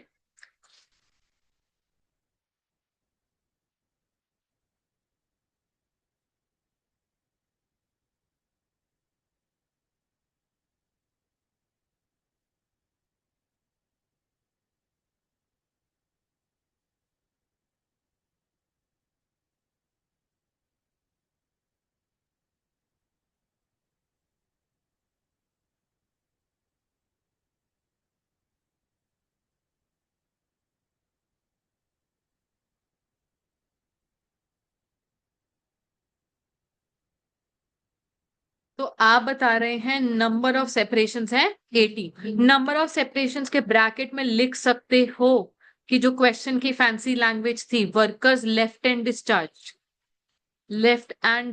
तो आप बता रहे हैं नंबर ऑफ सेपरेशंस है 80। नंबर ऑफ सेपरेशंस के ब्रैकेट में लिख सकते हो कि जो क्वेश्चन की फैंसी लैंग्वेज थी, वर्कर्स लेफ्ट एंड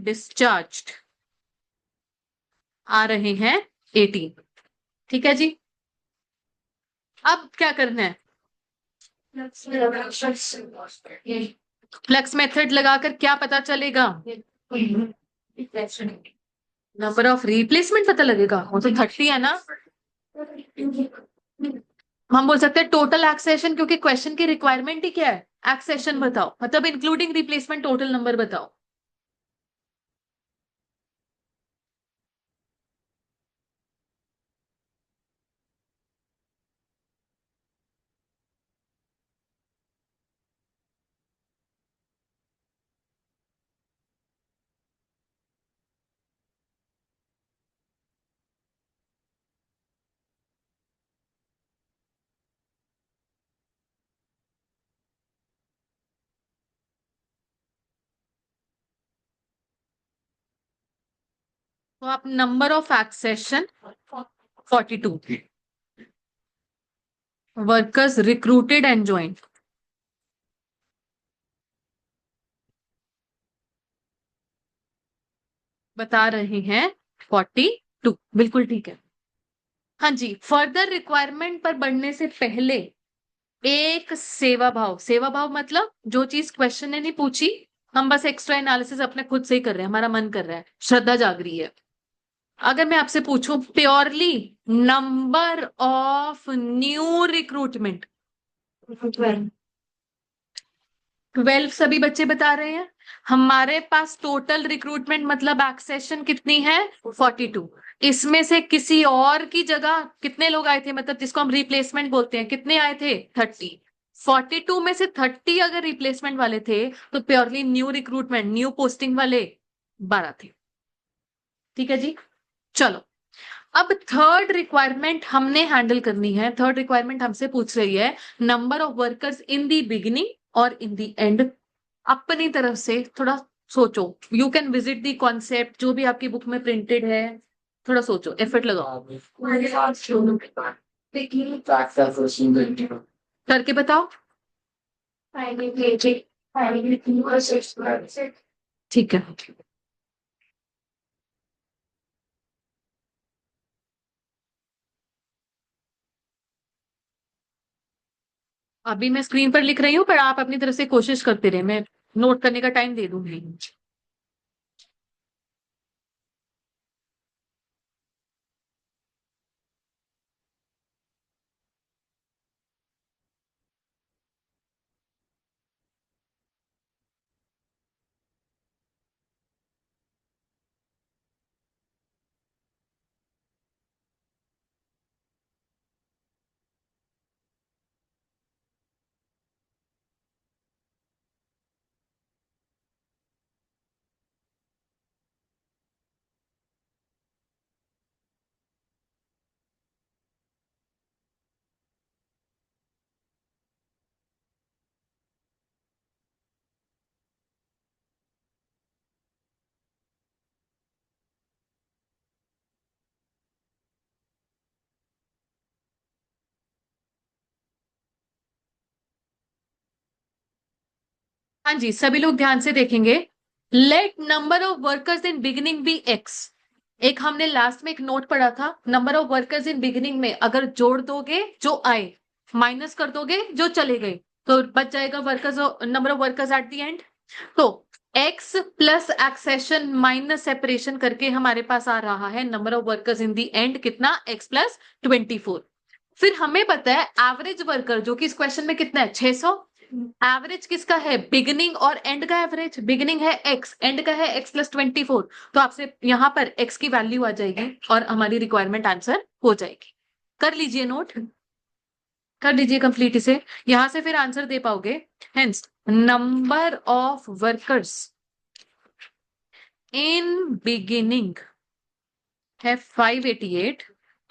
डिस्चार्ज्ड आ रहे हैं 80। ठीक है जी। अब क्या करना है? फ्लेक्स मेथड लगाकर क्या पता चलेगा? नंबर ऑफ रिप्लेसमेंट पता लगेगा, वो तो 30 है ना। हम बोल सकते हैं टोटल एक्सेशन, क्योंकि क्वेश्चन की रिक्वायरमेंट ही क्या है? एक्सेशन बताओ, मतलब इंक्लूडिंग रिप्लेसमेंट टोटल नंबर बताओ। तो आप number of accession 42, workers recruited and join बता रहे हैं 42। बिल्कुल ठीक है। हाँ जी, फर्दर रिक्वायरमेंट पर बढ़ने से पहले एक सेवा भाव मतलब जो चीज क्वेश्चन ने नहीं पूछी, हम बस एक्स्ट्रा एनालिसिस अपने खुद से ही कर रहे हैं, हमारा मन कर रहा है, श्रद्धा जाग रही है। अगर मैं आपसे पूछूं purely number of new recruitment, 12 सभी बच्चे बता रहे हैं। हमारे पास टोटल रिक्रूटमेंट मतलब एक्सेशन कितनी है? 42। इसमें से किसी और की जगह कितने लोग आए थे, मतलब जिसको हम रिप्लेसमेंट बोलते हैं, कितने आए थे? 30। 42 में से 30 अगर रिप्लेसमेंट वाले थे, तो purely new recruitment, new posting वाले 12 थे। ठीक है जी। चलो, अब थर्ड रिक्वायरमेंट हमने हैंडल करनी है। थर्ड रिक्वायरमेंट हमसे पूछ रही है number of workers in the beginning और इन दी एंड। अपनी तरफ से थोड़ा सोचो, you can visit the concept जो भी आपकी बुक में प्रिंटेड है, थोड़ा सोचो, एफर्ट लगाओ, करके बताओ। ठीक है, अभी मैं स्क्रीन पर लिख रही हूँ, पर आप अपनी तरफ से कोशिश करते रहे, मैं नोट करने का टाइम दे दूंगी। हाँ जी, सभी लोग ध्यान से देखेंगे। Let number of workers in beginning be X. एक हमने लास्ट में एक नोट पढ़ा था, number of workers in beginning में अगर जोड़ दोगे जो आए, माइनस कर दोगे जो चले गए, तो बच जाएगा workers, number of workers at the end. तो X plus accession minus separation करके हमारे पास आ रहा है number of workers in the end कितना, एक्स प्लस 24। फिर हमें पता है एवरेज वर्कर जो कि इस क्वेश्चन में कितना है, 600। एवरेज किसका है, बिगिनिंग और एंड का एवरेज। बिगिनिंग है एक्स, एंड का है एक्स प्लस 24। तो आपसे यहां पर एक्स की वैल्यू आ जाएगी और हमारी रिक्वायरमेंट आंसर हो जाएगी। कर लीजिए नोट, कर लीजिए कंप्लीट इसे, यहां से फिर आंसर दे पाओगे। Hence number of workers in beginning है 588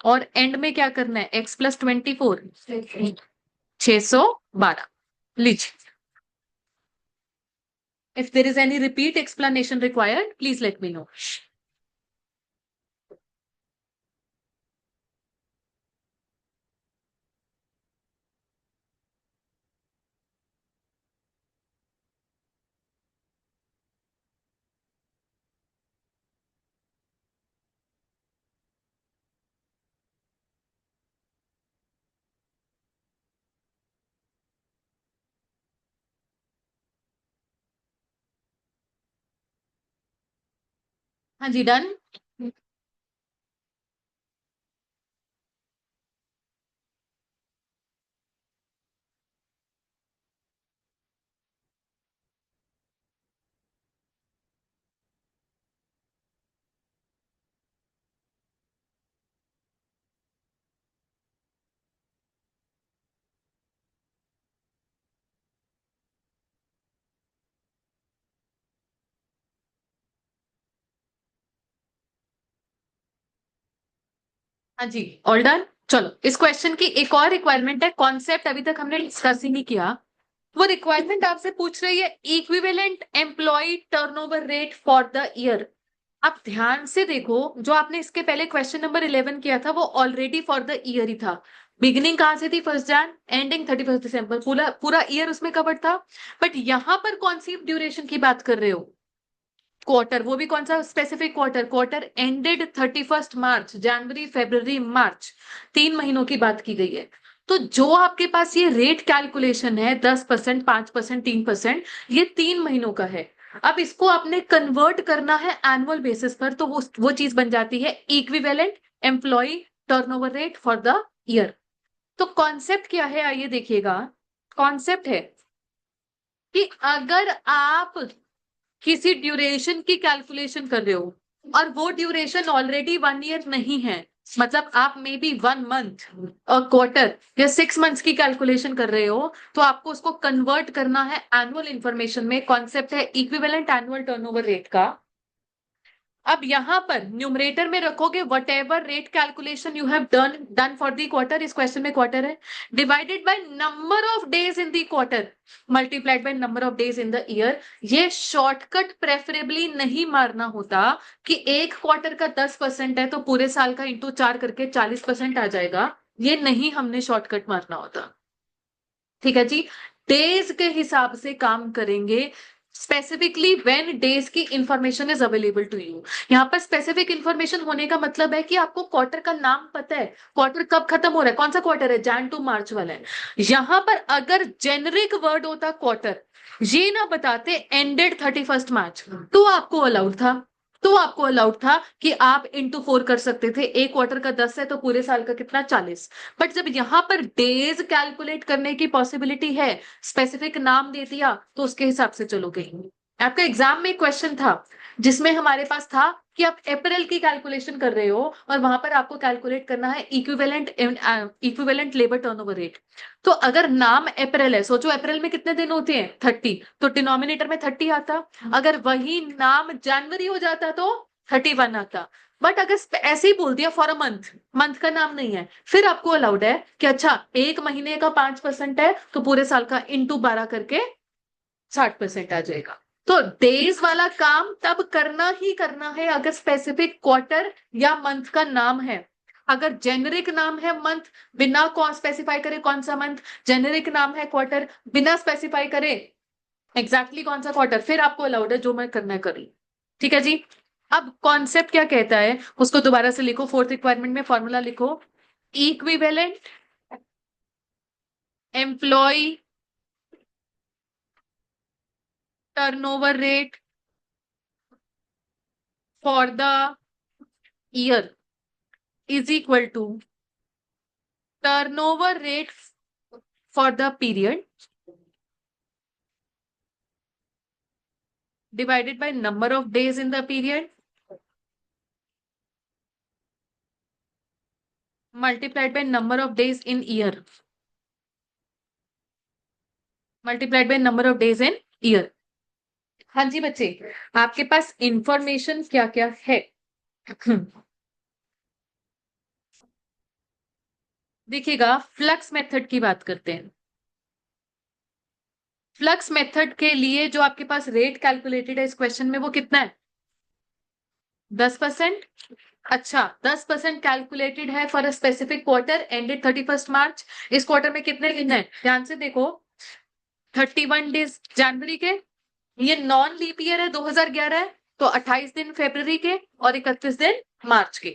और एंड में क्या करना है, एक्स प्लस 24, 612। लीजिए, if there is any repeat explanation required, please let me know. हाँ जी, डन। हाँ जी, ऑल डन। चलो, इस क्वेश्चन की एक और रिक्वायरमेंट है, कॉन्सेप्ट अभी तक हमने डिस्कस ही नहीं किया। वो रिक्वायरमेंट आपसे पूछ रही है equivalent employee turnover rate for the year. आप ध्यान से देखो, जो आपने इसके पहले क्वेश्चन नंबर 11 किया था वो ऑलरेडी फॉर द ईयर ही था। बिगिनिंग कहां से थी, 1 जन, एंडिंग 31 दिसंबर, पूरा पूरा ईयर उसमें कवर्ड था। बट यहां पर कौन सी ड्यूरेशन की बात कर रहे हो, क्वार्टर, वो भी कौन सा स्पेसिफिक क्वार्टर, क्वार्टर एंडेड 31 मार्च, जनवरी फरवरी मार्च, 3 महीनों की बात की गई है। तो जो आपके पास ये रेट कैलकुलेशन है 10%, 5%, 3%, ये 3 महीनों का है। अब इसको आपने कन्वर्ट करना है एनुअल बेसिस पर, तो वो चीज बन जाती है equivalent employee turnover rate for the year. तो कॉन्सेप्ट क्या है, आइए देखिएगा। कॉन्सेप्ट है कि अगर आप किसी ड्यूरेशन की कैलकुलेशन कर रहे हो और वो ड्यूरेशन ऑलरेडी 1 ईयर नहीं है, मतलब आप मे बी 1 मंथ और क्वार्टर या 6 मंथ्स की कैलकुलेशन कर रहे हो, तो आपको उसको कन्वर्ट करना है एनुअल इंफॉर्मेशन में। कॉन्सेप्ट है इक्विवेलेंट एनुअल टर्नओवर रेट का। अब यहां पर न्यूमरेटर में रखोगे what ever rate calculation you have done for the quarter, इस क्वेश्चन में क्वार्टर है, divided by number of days in the quarter multiplied by number of days in the year. ये शॉर्टकट प्रेफरेबली नहीं मारना होता कि एक क्वार्टर का 10% है तो पूरे साल का इंटू 4 करके 40% आ जाएगा, ये नहीं हमने शॉर्टकट मारना होता। ठीक है जी, डेज के हिसाब से काम करेंगे, स्पेसिफिकली व्हेन डेज की information is available to you. यहाँ पर स्पेसिफिक इंफॉर्मेशन होने का मतलब है कि आपको क्वार्टर का नाम पता है, क्वार्टर कब खत्म हो रहा है, कौन सा क्वार्टर है, जैन टू मार्च वाला है। यहाँ पर अगर जेनरिक वर्ड होता क्वार्टर, ये ना बताते एंडेड 31 मार्च, तो आपको अलाउड था, तो आपको अलाउड था कि आप इंटू 4 कर सकते थे। एक क्वार्टर का 10 है तो पूरे साल का कितना, 40। बट जब यहां पर डेज कैलकुलेट करने की पॉसिबिलिटी है, स्पेसिफिक नाम दे दिया, तो उसके हिसाब से चलोगे। आपका एग्जाम में क्वेश्चन था जिसमें हमारे पास था कि आप अप्रैल की कैलकुलेशन कर रहे हो और वहां पर आपको कैलकुलेट करना है इक्विवेलेंट लेबर टर्नओवर रेट। तो अगर नाम अप्रैल है, सोचो अप्रैल में कितने दिन होते हैं, 30, तो डिनोमिनेटर में 30 आता। अगर वही नाम जनवरी हो जाता तो 31 आता। बट अगर ऐसे ही बोल दिया फॉर अ मंथ, मंथ का नाम नहीं है, फिर आपको अलाउड है कि अच्छा एक महीने का 5% है तो पूरे साल का इंटू 12 करके 60% आ जाएगा। तो डेज वाला काम तब करना ही करना है अगर स्पेसिफिक क्वार्टर या मंथ का नाम है। अगर जेनेरिक नाम है मंथ, बिना कौन स्पेसिफाई करे कौन सा मंथ, जेनेरिक नाम है क्वार्टर, बिना स्पेसिफाई करे एग्जैक्टली कौन सा क्वार्टर, फिर आपको अलाउड है जो मैं करना है करी। ठीक है जी। अब कॉन्सेप्ट क्या कहता है उसको दोबारा से लिखो, फोर्थ रिक्वायरमेंट में फॉर्मूला लिखो, equivalent employee turnover rate for the year is equal to turnover rate for the period divided by number of days in the period multiplied by number of days in year multiplied by number of days in year। हाँ जी बच्चे, आपके पास information क्या क्या है? देखिएगा, flux method की बात करते हैं। फ्लक्स मेथड के लिए जो आपके पास रेट कैलकुलेटेड है इस क्वेश्चन में वो कितना है? 10%। अच्छा, 10% कैलकुलेटेड है for a specific quarter ended 31 मार्च। इस क्वार्टर में कितने दिन है ध्यान से देखो, 31 डेज जनवरी के, ये नॉन लीप ईयर है 2011 है, तो 28 दिन फरवरी के और 31 दिन मार्च के।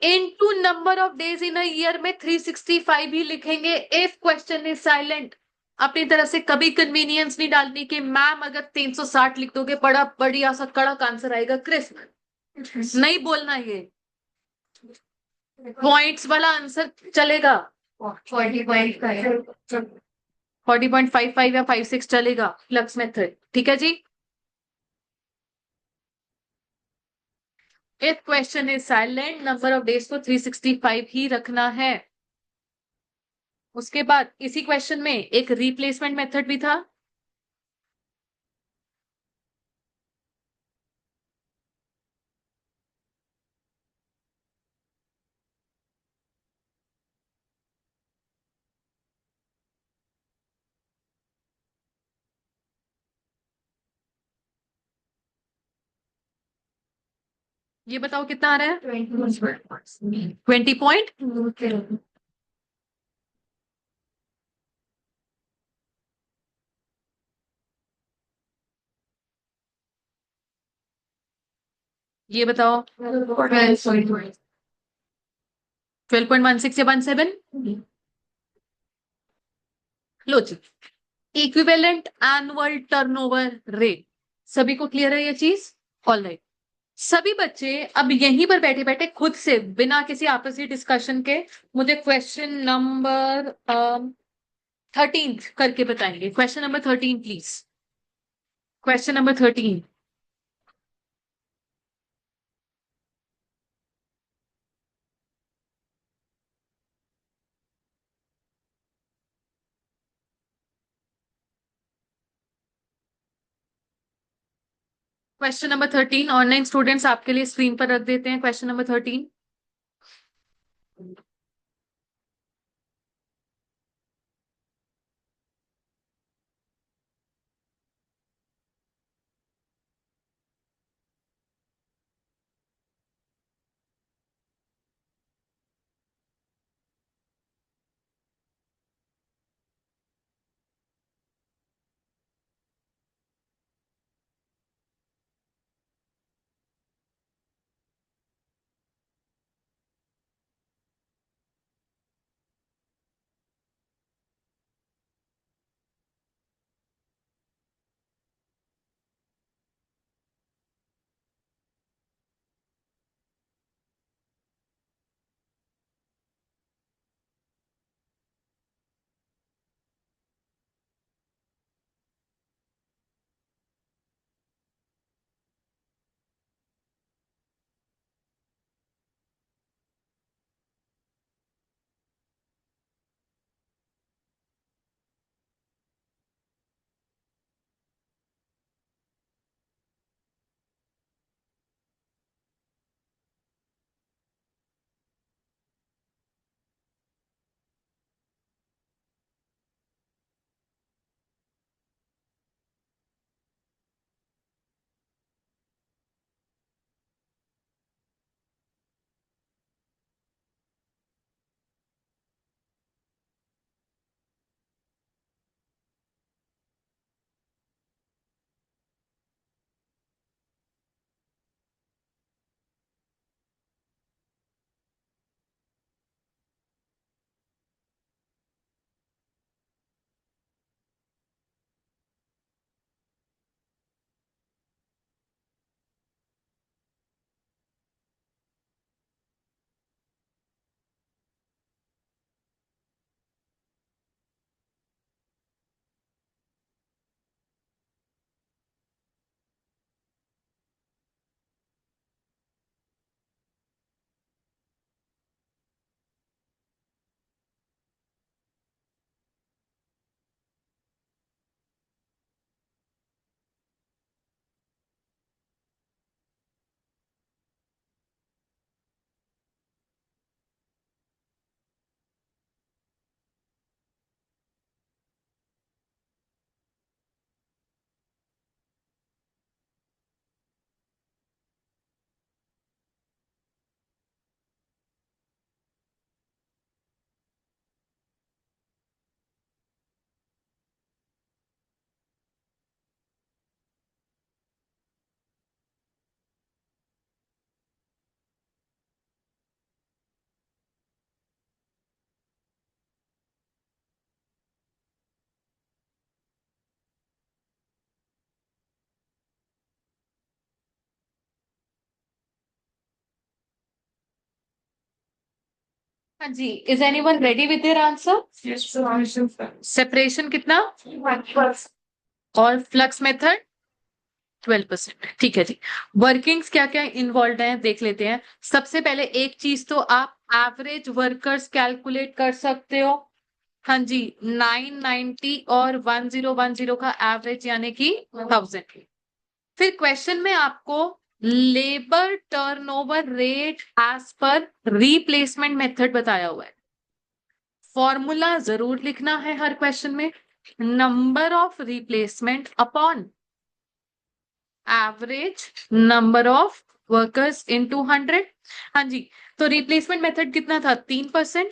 Into number of days in a year में 365 ही लिखेंगे इफ क्वेश्चन इज साइलेंट। अपनी तरफ से कभी कन्वीनियंस नहीं डालनी कि मैम अगर 360 लिख दोगे बड़ा बढ़िया सा कड़क आंसर आएगा क्रिस्प, नहीं बोलना ये पॉइंट्स वाला आंसर चलेगा। 40.55 या 56 चलेगा फ्लक्स मेथड। ठीक है जी। If question is silent number of days को 365 ही रखना है। उसके बाद इसी क्वेश्चन में एक रिप्लेसमेंट मेथड भी था। ये बताओ कितना आ रहा है? 20 पॉइंट। ये बताओ 12.16 या 17? लो जी, इक्विवेलेंट एनुअल टर्नओवर रेट, सभी को क्लियर है ये चीज? All right. सभी बच्चे अब यहीं पर बैठे बैठे खुद से बिना किसी आपसी डिस्कशन के मुझे क्वेश्चन नंबर 13 करके बताएंगे। Question number 13 please. Question number 13। Question number 13 online students आपके लिए स्क्रीन पर रख देते हैं। क्वेश्चन नंबर 13। हाँ जी, is anyone ready with their answer? Yes, so separation कितना Plus और फ्लक्स मेथड 12%। ठीक है जी। वर्किंग्स क्या क्या इन्वॉल्व है देख लेते हैं। सबसे पहले एक चीज तो आप एवरेज वर्कर्स कैलकुलेट कर सकते हो। हाँ जी, 990 और 1010 का एवरेज यानी कि 1000। फिर क्वेश्चन में आपको labour turnover rate as per replacement method बताया हुआ है। फॉर्मूला जरूर लिखना है हर क्वेश्चन में, number of replacement upon average number of workers into 100। हाँ जी, तो रिप्लेसमेंट मेथड कितना था? 3%।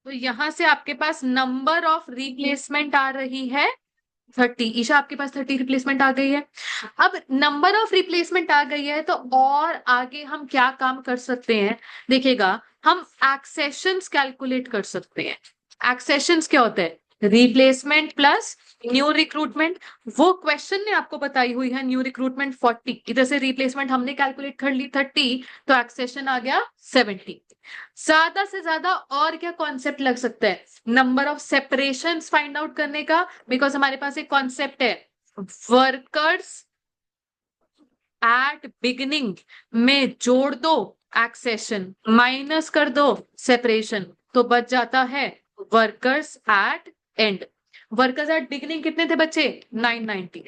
तो यहां से आपके पास नंबर ऑफ रिप्लेसमेंट आ रही है 30। ईशा आपके पास 30 रिप्लेसमेंट आ गई है। अब नंबर ऑफ रिप्लेसमेंट आ गई है तो और आगे हम क्या काम कर सकते हैं देखिएगा, हम एक्सेशंस कैलकुलेट कर सकते हैं। एक्सेशंस क्या होते हैं? Replacement plus new recruitment. वो क्वेश्चन ने आपको बताई हुई है न्यू रिक्रूटमेंट 40, इधर से रिप्लेसमेंट हमने कैलकुलेट कर ली 30, तो एक्सेशन आ गया 70। ज्यादा से ज्यादा और क्या कॉन्सेप्ट लग सकता है? Number of separation find out करने का, बिकॉज हमारे पास एक कॉन्सेप्ट है वर्कर्स एट बिगिनिंग में जोड़ दो एक्सेशन, माइनस कर दो सेपरेशन, तो बच जाता है workers at end. Workers at beginning कितने थे बच्चे? 990।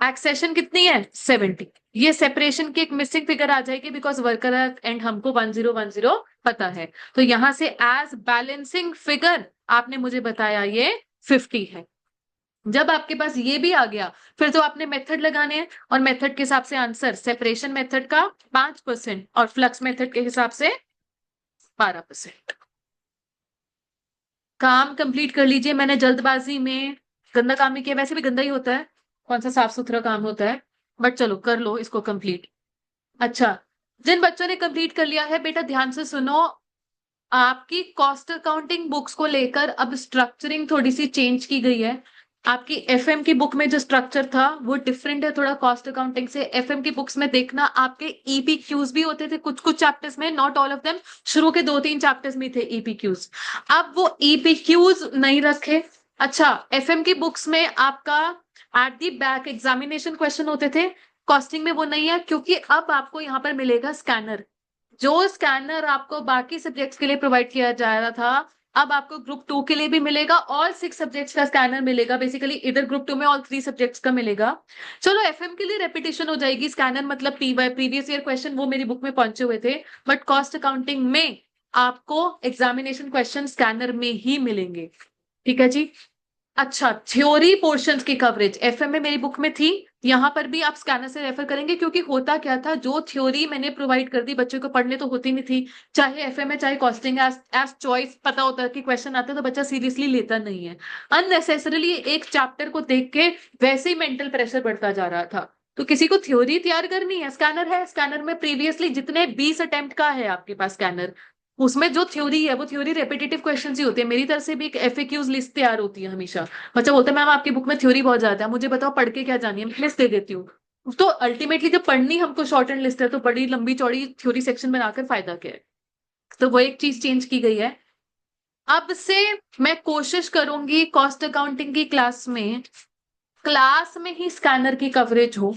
एक्सेशन कितनी है? 70। ये सेपरेशन की एक मिसिंग फिगर आ जाएगी बिकॉज वर्कर एट एंड हमको 1010 पता है। तो यहां से एज बैलेंसिंग फिगर आपने मुझे बताया ये 50 है। जब आपके पास ये भी आ गया, फिर तो आपने मेथड लगाने हैं और मेथड के हिसाब से आंसर सेपरेशन मेथड का 5% और फ्लक्स मेथड के हिसाब से 12%। काम कंप्लीट कर लीजिए। मैंने जल्दबाजी में गंदा काम नहीं किया, वैसे भी गंदा ही होता है, कौन सा साफ सुथरा काम होता है, बट चलो कर लो इसको कंप्लीट। अच्छा, जिन बच्चों ने कंप्लीट कर लिया है बेटा ध्यान से सुनो। आपकी कॉस्ट अकाउंटिंग बुक्स को लेकर अब स्ट्रक्चरिंग थोड़ी सी चेंज की गई है। आपकी एफएम की बुक में जो स्ट्रक्चर था वो डिफरेंट है थोड़ा कॉस्ट अकाउंटिंग से। एफएम की बुक्स में देखना आपके ईपीक्यूज भी होते थे कुछ कुछ चैप्टर्स में, नॉट ऑल ऑफ देम, शुरू के 2-3 चैप्टर्स में थे ईपीक्यूज, अब वो ईपीक्यूज नहीं रखे। अच्छा, एफएम की बुक्स में आपका at the back examination question होते थे, कॉस्टिंग में वो नहीं है क्योंकि अब आपको यहाँ पर मिलेगा स्कैनर। जो स्कैनर आपको बाकी सब्जेक्ट्स के लिए प्रोवाइड किया जा रहा था, अब आपको ग्रुप 2 के लिए भी मिलेगा, ऑल 6 सब्जेक्ट्स का स्कैनर मिलेगा। बेसिकली इधर ग्रुप 2 में ऑल 3 सब्जेक्ट्स का मिलेगा। चलो एफएम के लिए रेपिटेशन हो जाएगी, स्कैनर मतलब पीवाई प्रीवियस ईयर क्वेश्चन वो मेरी बुक में पहुंचे हुए थे, बट कॉस्ट अकाउंटिंग में आपको एग्जामिनेशन क्वेश्चन स्कैनर में ही मिलेंगे। ठीक है जी। अच्छा, थ्योरी पोर्शंस की कवरेज एफएम में मेरी बुक में थी, यहां पर भी आप स्कैनर से रेफर करेंगे क्योंकि होता क्या था, जो थ्योरी मैंने प्रोवाइड कर दी बच्चों को पढ़ने तो होती नहीं थी, चाहे एफएम है चाहे कॉस्टिंग, एज चॉइस पता होता है कि क्वेश्चन आते तो बच्चा सीरियसली लेता नहीं है। अननेसेसरली एक चैप्टर को देख के वैसे ही मेंटल प्रेशर बढ़ता जा रहा था। तो किसी को थ्योरी तैयार करनी है, स्कैनर है, स्कैनर में प्रीवियसली जितने 20 अटेम्प्ट का है आपके पास स्कैनर, उसमें जो थ्योरी है वो थ्योरी रेपिटेटिव क्वेश्चन ही होते हैं। मेरी तरफ से भी एक एफएक्यूज लिस्ट तैयार होती है हमेशा। बच्चा बोलता है मैम आपकी बुक में थ्योरी बहुत ज्यादा है, मुझे बताओ पढ़ के क्या जानिए, मैं लिस्ट दे देती हूँ। तो अल्टीमेटली जब पढ़नी हमको शॉर्ट एंड लिस्ट है तो बड़ी लंबी चौड़ी थ्योरी सेक्शन बनाकर फायदा क्या है। तो वो एक चीज चेंज की गई है। अब से मैं कोशिश करूंगी कॉस्ट अकाउंटिंग की क्लास में ही स्कैनर की कवरेज हो,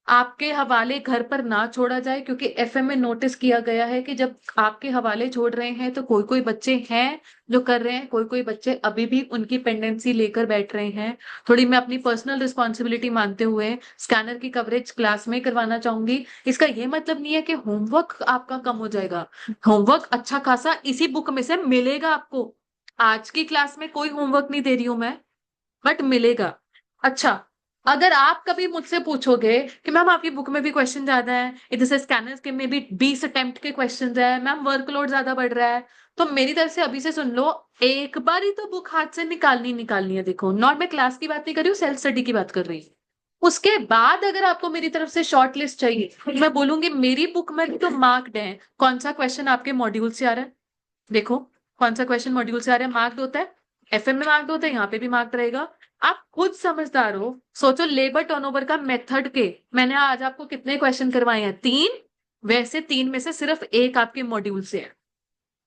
आपके हवाले घर पर ना छोड़ा जाए, क्योंकि एफएम में नोटिस किया गया है कि जब आपके हवाले छोड़ रहे हैं तो कोई कोई बच्चे हैं जो कर रहे हैं, कोई कोई बच्चे अभी भी उनकी पेंडेंसी लेकर बैठ रहे हैं। थोड़ी मैं अपनी पर्सनल रिस्पॉन्सिबिलिटी मानते हुए स्कैनर की कवरेज क्लास में करवाना चाहूंगी। इसका ये मतलब नहीं है कि होमवर्क आपका कम हो जाएगा, होमवर्क अच्छा खासा इसी बुक में से मिलेगा आपको। आज की क्लास में कोई होमवर्क नहीं दे रही हूं मैं, बट मिलेगा। अच्छा, अगर आप कभी मुझसे पूछोगे कि मैम आपकी बुक में भी क्वेश्चन ज्यादा है, इधर से स्कैनर्स के में भी 20 अटेम्प्ट के क्वेश्चंस है, मैम वर्कलोड ज्यादा बढ़ रहा है, तो मेरी तरफ से अभी से सुन लो, एक बार ही तो बुक हाथ से निकालनी है। देखो, नॉट मैं क्लास की बात नहीं कर रही हूँ, सेल्फ स्टडी की बात कर रही हूँ। उसके बाद अगर आपको मेरी तरफ से शॉर्ट लिस्ट चाहिए तो मैं बोलूंगी मेरी बुक में तो मार्क्ड है कौन सा क्वेश्चन आपके मॉड्यूल से आ रहा है। देखो कौन सा क्वेश्चन मॉड्यूल से आ रहा है, मार्क्ड होता है, एफएम में मार्क्ड होता है, यहाँ पे भी मार्क्ड रहेगा। आप खुद समझदार हो, सोचो लेबर टर्नओवर का मेथड के मैंने आज आपको कितने क्वेश्चन करवाए हैं? 3। वैसे 3 में से सिर्फ एक आपके मॉड्यूल से है।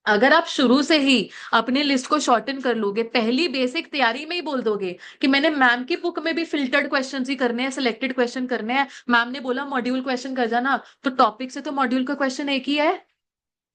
अगर आप शुरू से ही अपनी लिस्ट को शॉर्टन कर लोगे, पहली बेसिक तैयारी में ही बोल दोगे कि मैंने मैम की बुक में भी फिल्टर्ड क्वेश्चंस ही करने हैं, सिलेक्टेड क्वेश्चन करने हैं, मैम ने बोला मॉड्यूल क्वेश्चन कर जाना, तो टॉपिक से तो मॉड्यूल का क्वेश्चन एक ही है,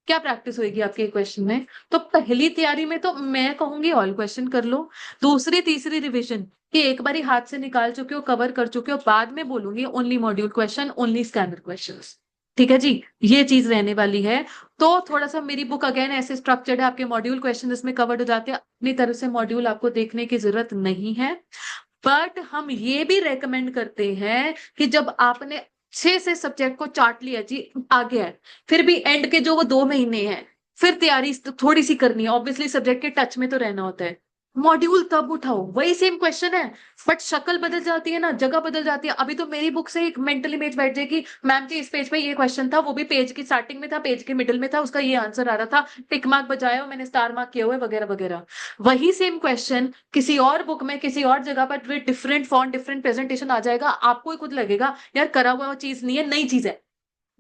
क्या प्रैक्टिस होगी आपके क्वेश्चन में? तो पहली तैयारी में तो मैं कहूंगी ऑल क्वेश्चन कर लो। दूसरी तीसरी रिवीजन कि एक बारी हाथ से निकाल चुके हो, कवर कर चुके हो, बाद में बोलूंगी only module question, only scanner questions. ठीक है जी, ये चीज रहने वाली है। तो थोड़ा सा मेरी बुक अगेन ऐसे स्ट्रक्चर्ड है, आपके मॉड्यूल क्वेश्चन इसमें कवर्ड हो जाते हैं, अपनी तरफ से मॉड्यूल आपको देखने की जरूरत नहीं है। बट हम ये भी रेकमेंड करते हैं कि जब आपने अच्छे से सब्जेक्ट को चार्ट लिया जी, आ गया है, फिर भी एंड के जो वो 2 महीने हैं, फिर तैयारी थोड़ी सी करनी है, ऑब्वियसली सब्जेक्ट के टच में तो रहना होता है, मॉड्यूल तब उठाओ, वही सेम क्वेश्चन है, बट शक्ल बदल जाती है ना, जगह बदल जाती है। अभी तो मेरी बुक से एक मेंटल इमेज बैठ जाएगी, मैम जी इस पेज पे ये क्वेश्चन था, वो भी पेज की स्टार्टिंग में था, पेज के मिडिल में था, उसका ये आंसर आ रहा था, टिक मार्क बजाया मैंने, स्टार मार्क किए हुए, वगैरह वगैरह। वही सेम क्वेश्चन किसी और बुक में किसी और जगह पर डिफरेंट फॉन्ट डिफरेंट प्रेजेंटेशन आ जाएगा, आपको ही खुद लगेगा यार करा हुआ चीज नहीं है, नई चीज है।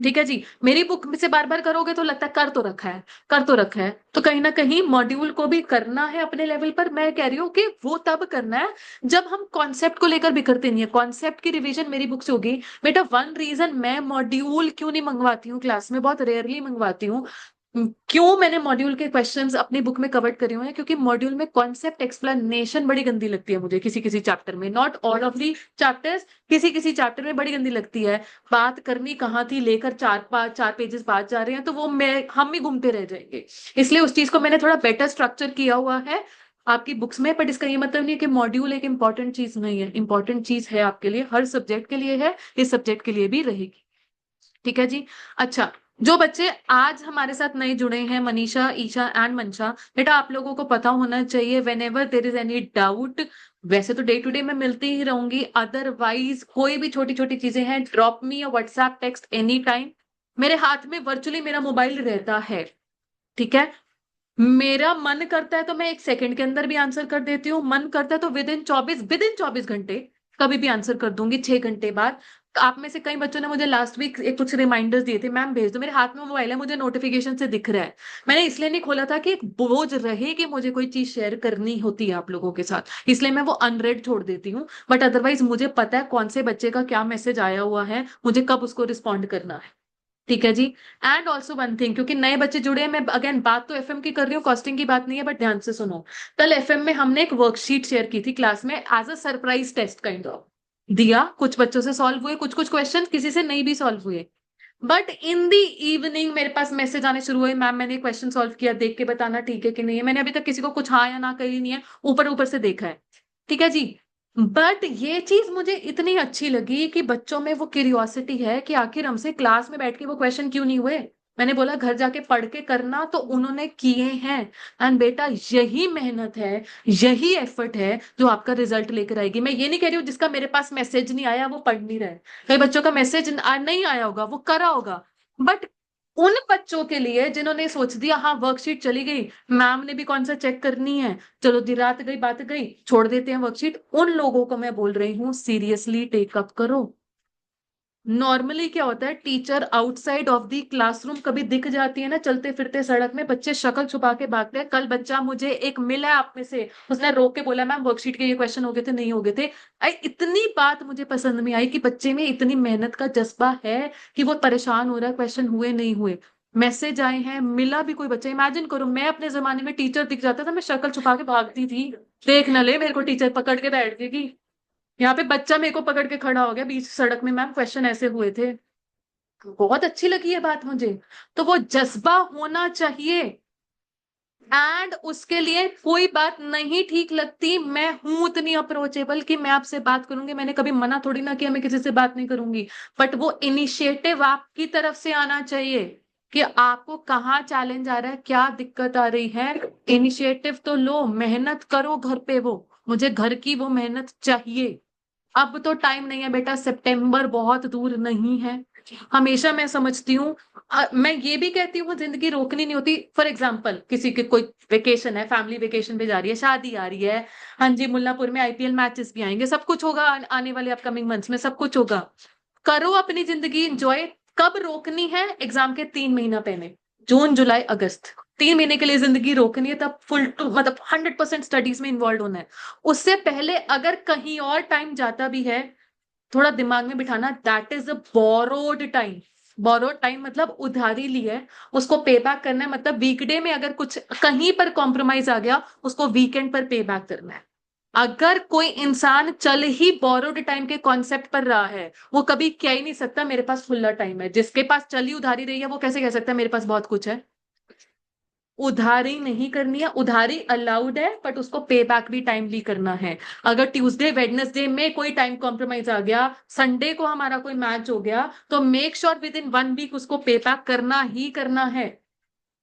ठीक है जी, मेरी बुक से बार बार करोगे तो लगता है कर तो रखा है, कर तो रखा है। तो कहीं ना कहीं मॉड्यूल को भी करना है अपने लेवल पर। मैं कह रही हूँ कि वो तब करना है जब हम कॉन्सेप्ट को लेकर भी करते नहीं है। कॉन्सेप्ट की रिवीजन मेरी बुक से होगी बेटा। वन रीजन मैं मॉड्यूल क्यों नहीं मंगवाती हूँ क्लास में, बहुत रेयरली मंगवाती हूँ, क्यों मैंने मॉड्यूल के क्वेश्चंस अपनी बुक में कवर करे हुए हैं, क्योंकि मॉड्यूल में कॉन्सेप्ट एक्सप्लेनेशन बड़ी गंदी लगती है मुझे, किसी किसी चैप्टर में, not all of the chapters, किसी किसी चैप्टर में बड़ी गंदी लगती है। बात करनी कहाँ थी, लेकर 4 पेजेस बाद जा रहे हैं, तो वो मैं हम ही घूमते रह जाएंगे। इसलिए उस चीज को मैंने थोड़ा बेटर स्ट्रक्चर किया हुआ है आपकी बुक्स में। बट इसका ये मतलब नहीं है कि मॉड्यूल एक इंपॉर्टेंट चीज नहीं है, इंपॉर्टेंट चीज है आपके लिए, हर सब्जेक्ट के लिए है, इस सब्जेक्ट के लिए भी रहेगी। ठीक है जी। अच्छा, जो बच्चे आज हमारे साथ नए जुड़े हैं, मनीषा, ईशा एंड मंशा, बेटा आप लोगों को पता होना चाहिए when ever there is any doubt, वैसे तो डे टू डे मैं मिलती ही रहूंगी, अदरवाइज कोई भी छोटी छोटी चीजें हैं, ड्रॉप मी या व्हाट्सएप टेक्स्ट एनी टाइम। मेरे हाथ में वर्चुअली मेरा मोबाइल रहता है। ठीक है, मेरा मन करता है तो मैं 1 सेकंड के अंदर भी आंसर कर देती हूँ, मन करता है तो विद इन 24 घंटे कभी भी आंसर कर दूंगी, 6 घंटे बाद। आप में से कई बच्चों ने मुझे लास्ट वीक एक कुछ रिमाइंडर्स दिए थे, मैम भेज दो, मेरे हाथ में मोबाइल है, मुझे नोटिफिकेशन से दिख रहा है। मैंने इसलिए नहीं खोला था कि एक बोझ रहे कि मुझे कोई चीज शेयर करनी होती है आप लोगों के साथ, इसलिए मैं वो अनरेड छोड़ देती हूँ। बट अदरवाइज मुझे पता है कौन से बच्चे का क्या मैसेज आया हुआ है, मुझे कब उसको रिस्पॉन्ड करना है। ठीक है जी। एंड ऑल्सो वन थिंग, क्योंकि नए बच्चे जुड़े हैं, मैं अगेन बात तो एफएम की कर रही हूँ, कॉस्टिंग की बात नहीं है, बट ध्यान से सुनो। कल एफएम में हमने एक वर्कशीट शेयर की थी क्लास में, as a surprise test kind of दिया, कुछ बच्चों से सॉल्व हुए, कुछ कुछ क्वेश्चन किसी से नहीं भी सॉल्व हुए। बट इन दी इवनिंग मेरे पास मैसेज आने शुरू हुए, मैम मैंने क्वेश्चन सॉल्व किया, देख के बताना ठीक है कि नहीं है। मैंने अभी तक किसी को कुछ हाँ या ना कही नहीं है, ऊपर ऊपर से देखा है। ठीक है जी। बट ये चीज मुझे इतनी अच्छी लगी कि बच्चों में वो क्यूरियोसिटी है कि आखिर हमसे क्लास में बैठ के वो क्वेश्चन क्यों नहीं हुए। मैंने बोला घर जाके पढ़ के करना, तो उन्होंने किए हैं। एंड बेटा यही मेहनत है, यही एफर्ट है जो आपका रिजल्ट लेकर आएगी। मैं ये नहीं कह रही हूँ जिसका मेरे पास मैसेज नहीं आया वो पढ़ नहीं रहा है, कई बच्चों का मैसेज नहीं आया होगा, वो करा होगा। बट उन बच्चों के लिए जिन्होंने सोच दिया हाँ वर्कशीट चली गई, मैम ने भी कौन सा चेक करनी है, चलो दी रात गई बात गई, छोड़ देते हैं वर्कशीट, उन लोगों को मैं बोल रही हूँ सीरियसली टेकअप करो। नॉर्मली क्या होता है, teacher outside of the classroom कभी दिख जाती है ना चलते फिरते सड़क में, बच्चे शक्ल छुपा के भागते हैं। कल बच्चा मुझे एक मिला आप में से, उसने रोक के बोला मैम वर्कशीट के ये क्वेश्चन हो गए थे, नहीं हो गए थे। इतनी बात मुझे पसंद नहीं आई कि बच्चे में इतनी मेहनत का जज्बा है कि वो परेशान हो रहा है क्वेश्चन हुए नहीं हुए। मैसेज आए हैं, मिला भी कोई बच्चा। इमेजिन करो मैं अपने जमाने में टीचर दिख जाता था, मैं शक्ल छुपा के भागती थी, देख न ले मेरे को टीचर पकड़ के बैठ गई। यहाँ पे बच्चा मेरे को पकड़ के खड़ा हो गया बीच सड़क में, मैम क्वेश्चन ऐसे हुए थे। बहुत अच्छी लगी ये बात मुझे। तो वो जज्बा होना चाहिए। एंड उसके लिए कोई बात नहीं ठीक लगती, मैं हूं उतनी अप्रोचेबल कि मैं आपसे बात करूंगी, मैंने कभी मना थोड़ी ना किया मैं किसी से बात नहीं करूंगी। बट वो इनिशिएटिव आपकी तरफ से आना चाहिए कि आपको कहाँ चैलेंज आ रहा है, क्या दिक्कत आ रही है, इनिशिएटिव तो लो, मेहनत करो घर पे। वो मुझे घर की वो मेहनत चाहिए। अब तो टाइम नहीं है बेटा, सितंबर बहुत दूर नहीं है। हमेशा मैं समझती हूँ, मैं ये भी कहती हूँ जिंदगी रोकनी नहीं होती। फॉर एग्जाम्पल किसी के कोई वेकेशन है, फैमिली वेकेशन पे जा रही है, शादी आ रही है, हाँ जी मुल्लापुर में आईपीएल मैचेस भी आएंगे, सब कुछ होगा आने वाले अपकमिंग मंथ्स में, सब कुछ होगा। करो अपनी जिंदगी, एंजॉय कब रोकनी है? एग्जाम के 3 महीना पहले, जून जुलाई अगस्त, 3 महीने के लिए जिंदगी रोकनी है, तब फुल टू मतलब 100% स्टडीज में इन्वॉल्व होना है। उससे पहले अगर कहीं और टाइम जाता भी है, थोड़ा दिमाग में बिठाना, that is a borrowed time. Borrowed time मतलब उधारी ली है, उसको पे बैक करना है। मतलब वीकडे में अगर कुछ कहीं पर कॉम्प्रोमाइज आ गया, उसको वीकेंड पर पे बैक करना है। अगर कोई इंसान चल ही बोरोड टाइम के कॉन्सेप्ट पर रहा है, वो कभी कह ही नहीं सकता मेरे पास खुला टाइम है। जिसके पास चली उधारी रही है, वो कैसे कह सकता है मेरे पास बहुत कुछ है? उधारी नहीं करनी है, उधारी अलाउड है, बट उसको पे बैक भी टाइमली करना है। अगर ट्यूसडे वेडनेसडे में कोई टाइम कॉम्प्रोमाइज आ गया, संडे को हमारा कोई मैच हो गया, तो make sure within 1 week उसको पे बैक करना ही करना है।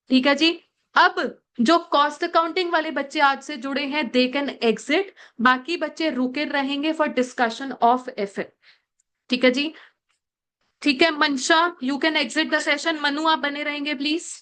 ठीक है जी। अब जो कॉस्ट अकाउंटिंग वाले बच्चे आज से जुड़े हैं, दे कैन एग्जिट। बाकी बच्चे रुके रहेंगे फॉर डिस्कशन ऑफ एफ। ठीक है जी। ठीक है मंशा, you can exit the session. Manu आप बने रहेंगे प्लीज।